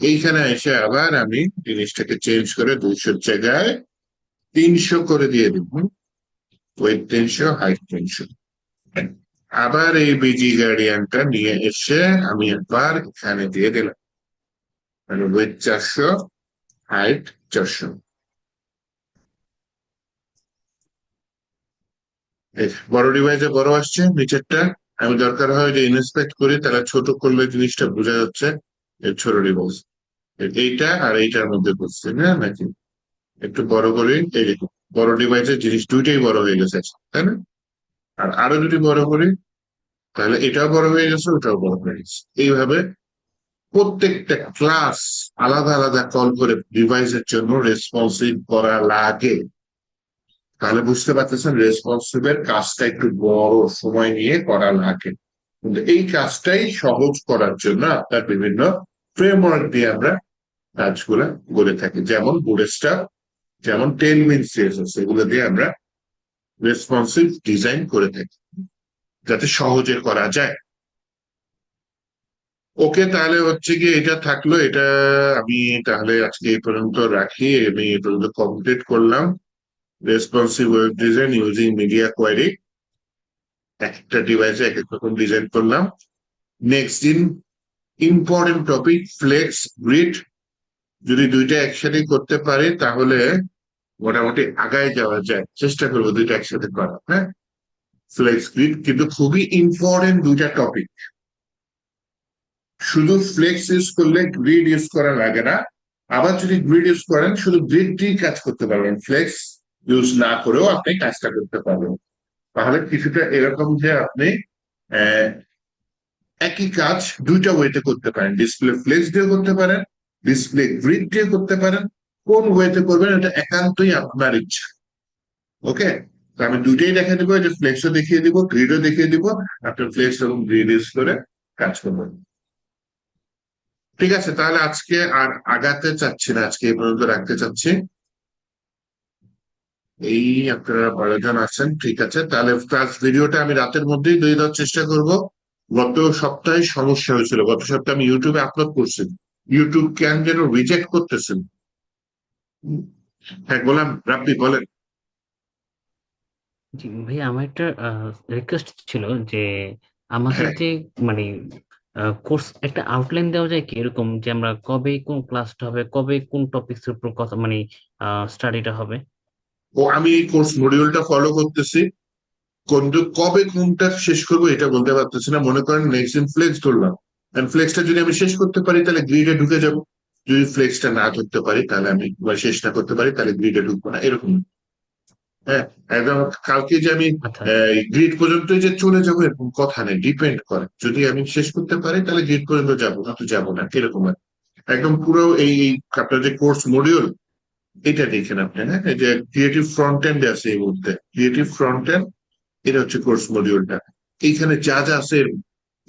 এইখানে এসে আবার আমি জিনিসটাকে চেঞ্জ করে 200 জায়গায় 300 করে দিয়ে দিব, উইড 300, হাইট 300। আবার এই বিজি গার্ডিয়ানটা নিয়ে এসে আমি একবার এখানে দিয়ে দিলাম, মানে উইড 400, হাইট 400। বড় ডিভাইসে বড় আসছে নিচেরটা, আমি দরকার হয় যে ইন্সপেক্ট করি, তাহলে ছোট করলে জিনিসটা বোঝা যাচ্ছে এর ছোট ডিভাইস। এইটা আর এইটার মধ্যে করছে না নাকি, একটু বড় করে, এই দেখুন বড় ডিভাইসের জিনিস দুইটাই বড় হয়ে গেছে, তাই না? আর আরো যদি বড় করি তাহলে এটাও বড় হয়ে গেছে, ওটাও বড় হয়ে গেছে। এইভাবে প্রত্যেকটা ক্লাস আলাদা আলাদা কল করে ডিভাইসের জন্য রেসপন্সিভ করা লাগে। তাহলে বুঝতে পারতেছেন রেসপন্সিভের কাজটা একটু বড় সময় নিয়ে করা লাগে, কিন্তু এই কাজটাই সহজ করার জন্য আপনার বিভিন্ন ফ্রেমওয়ার্ক দিয়ে আমরা কাজগুলা করে থাকি, যেমন বুটস্ট্র্যাপ, যেমন টেলউইন সিএসএস, এগুলো দিয়ে আমরা রেসপন্সিভ ডিজাইন করে থাকি যাতে সহজে করা যায়। ওকে, তাহলে হচ্ছে কি এটা থাকলো, এটা আমি তাহলে আজকে এই পর্যন্ত রাখি, আমি এই পর্যন্ত কমপ্লিট করলাম responsive web design using media query. একটা ডিভাইসে এক এক রকম ডিজাইন করলাম। নেক্সট দিন ইম্পর্টেন্ট টপিক ফ্লেক্স গ্রিড, যদি দুইটা একসাথে করতে পারি তাহলে মোটামুটি আগায় যাওয়া যায়, চেষ্টা করবো দুইটা একসাথে করা, হ্যাঁ। ফ্লেক্স গ্রিড কিন্তু খুবই ইম্পর্টেন্ট দুইটা টপিক, শুধু ফ্লেক্স ইউজ করলে গ্রিড ইউজ করা লাগে না, আবার যদি গ্রিড ইউজ করেন শুধু গ্রিড দিয়ে কাজ করতে পারবেন, ফ্লেক্স ইউজ না করেও আপনি কাজটা করতে পারবেন। তাহলে কিছুটা এরকম যে আপনি আহ, একই কাজ দুইটা ওয়েতে করতে পারেন, ডিসপ্লে ফ্লেক্স দিয়ে করতে পারেন, ডিসপ্লে গ্রিড দিয়ে করতে পারেন। কোন ওয়েতে করবেন এটা একান্তই আপনার ইচ্ছা। ওকে, তো আমি দুইটাই দেখিয়ে দিব, যে ফ্লেক্সও দেখিয়ে দিব, গ্রিডও দেখিয়ে দিব, আপনার ফ্লেক্স এবং গ্রিড ইউজ করে কাজ করবেন। ঠিক আছে, তাহলে আজকে আর আগাতে চাচ্ছি না, আজকে এই পর্যন্ত রাখতে চাচ্ছি। এই আপনারা 12 জন আছেন, ঠিক আছে। তাহলে ক্লাস ভিডিওটা আমি রাতের মধ্যেই দিয়ে দেওয়ার চেষ্টা করব। গত সপ্তাহে সমস্যা হয়েছিল, গত সপ্তাহে আমি ইউটিউবে আপলোড করছি, ইউটিউব কেন যেন রিজেক্ট করতেছেন। হ্যাঁ গোলাম রাব্বি বলেন। জি ভাইয়া, আমার একটা রিকোয়েস্ট ছিল যে আমাদের হ্যাঁ, যে মানে কোর্স একটা আউটলাইন দেওয়া যায় কি, এরকম যে আমরা কবে কোন ক্লাসটা হবে, কবে কোন টপিকস এর উপর কথা মানে স্টাডিটা হবে। ও আমি এই কোর্স মডিউলটা ফলো করতেছি, কিন্তু কবে কোনটা শেষ করবো এটা বলতে পারতেছি না। মনে করেন নেক্সট দিন ফ্লেক্স ধরলাম, ফ্লেক্সটা যদি আমি শেষ করতে পারি তাহলে গ্রিডে ঢুকে যাব, যদি ফ্লেক্সটা না ধরতে পারি তাহলে আমি বা শেষ না করতে পারি তাহলে গ্রিডে ঢুকবো না, এরকম। হ্যাঁ, একদম কালকে যে আমি আচ্ছা গ্রিড পর্যন্ত যে চলে যাবো এরকম কথা নেই, ডিপেন্ড করে, যদি আমি শেষ করতে পারি তাহলে গ্রিড পর্যন্ত যাবো, না তো যাবো না, এরকম আর কি। একদম পুরো এই আপনার যে কোর্স মডিউল এটা দেখেন আপনি। হ্যাঁ, এই যে ক্রিয়েটিভ ফ্রন্ট এন্ড আছে এই মুহূর্তে, ক্রিয়েটিভ ফ্রন্ট এন্ড, এটা হচ্ছে কোর্স মডিউলটা। এইখানে যা যা আছে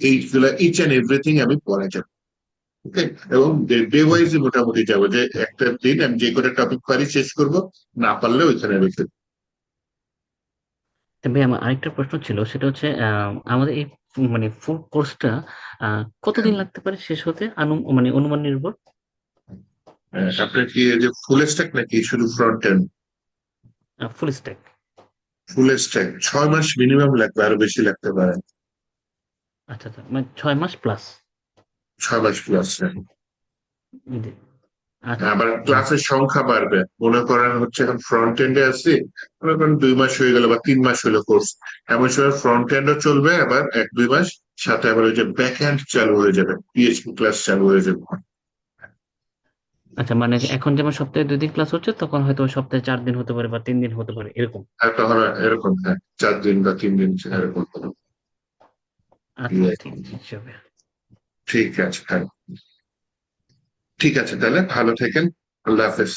এইগুলা ইচ এন্ড এভরিথিং আমি পড়ে যাবো। ওকে, এবং ডে ওকে। ওয়াইজ মোটামুটি যাবো, যে একটা দিন আমি যে কটা টপিক পারি শেষ করব, না পারলে ওইখানে রেখে দেবো। তবে আমার আরেকটা প্রশ্ন ছিল, সেটা হচ্ছে আমাদের এই মানে ফুল কোর্সটা হ্যাঁ, কতদিন লাগতে পারে শেষ হতে, মানে অনুমান নির্ভর। আপনার কি এই যে ফুল স্ট্যাক নাকি শুধু front end? Full stack. Full stack 6 মাস মিনিমাম লাগবে, আরো বেশি লাগতে পারে। আচ্ছা আচ্ছা, মানে 6 মাস প্লাস। 6 মাস প্লাস। আচ্ছা আবার যাক। ক্লাসের সংখ্যা বাড়বে, মনে করেন হচ্ছে এখন ফ্রন্ট এন্ডে আছি, মনে করেন 2 মাস হয়ে গেল বা 3 মাস হলো কোর্স, এমন সময় ফ্রন্ট এন্ডও চলবে আবার 1-2 মাস, সাথে আবার ওই যে ব্যাক এন্ড চালু হয়ে যাবে, পিএইচপি ক্লাস চালু হয়ে যাবে। আচ্ছা, মানে এখন যেমন সপ্তাহে 2 দিন ক্লাস হচ্ছে, তখন হয়তো সপ্তাহে 4 দিন হতে পারে বা 3 দিন হতে পারে এরকম। আর তখন এরকম, হ্যাঁ, 4 দিন বা 3 দিন এরকম কোনো আচ্ছা ইয়ে। ঠিক আছে, হিসাবে। ঠিক আছে, হ্যাঁ, ঠিক আছে, তাহলে ভালো থাকেন। আল্লাহ হাফেজ।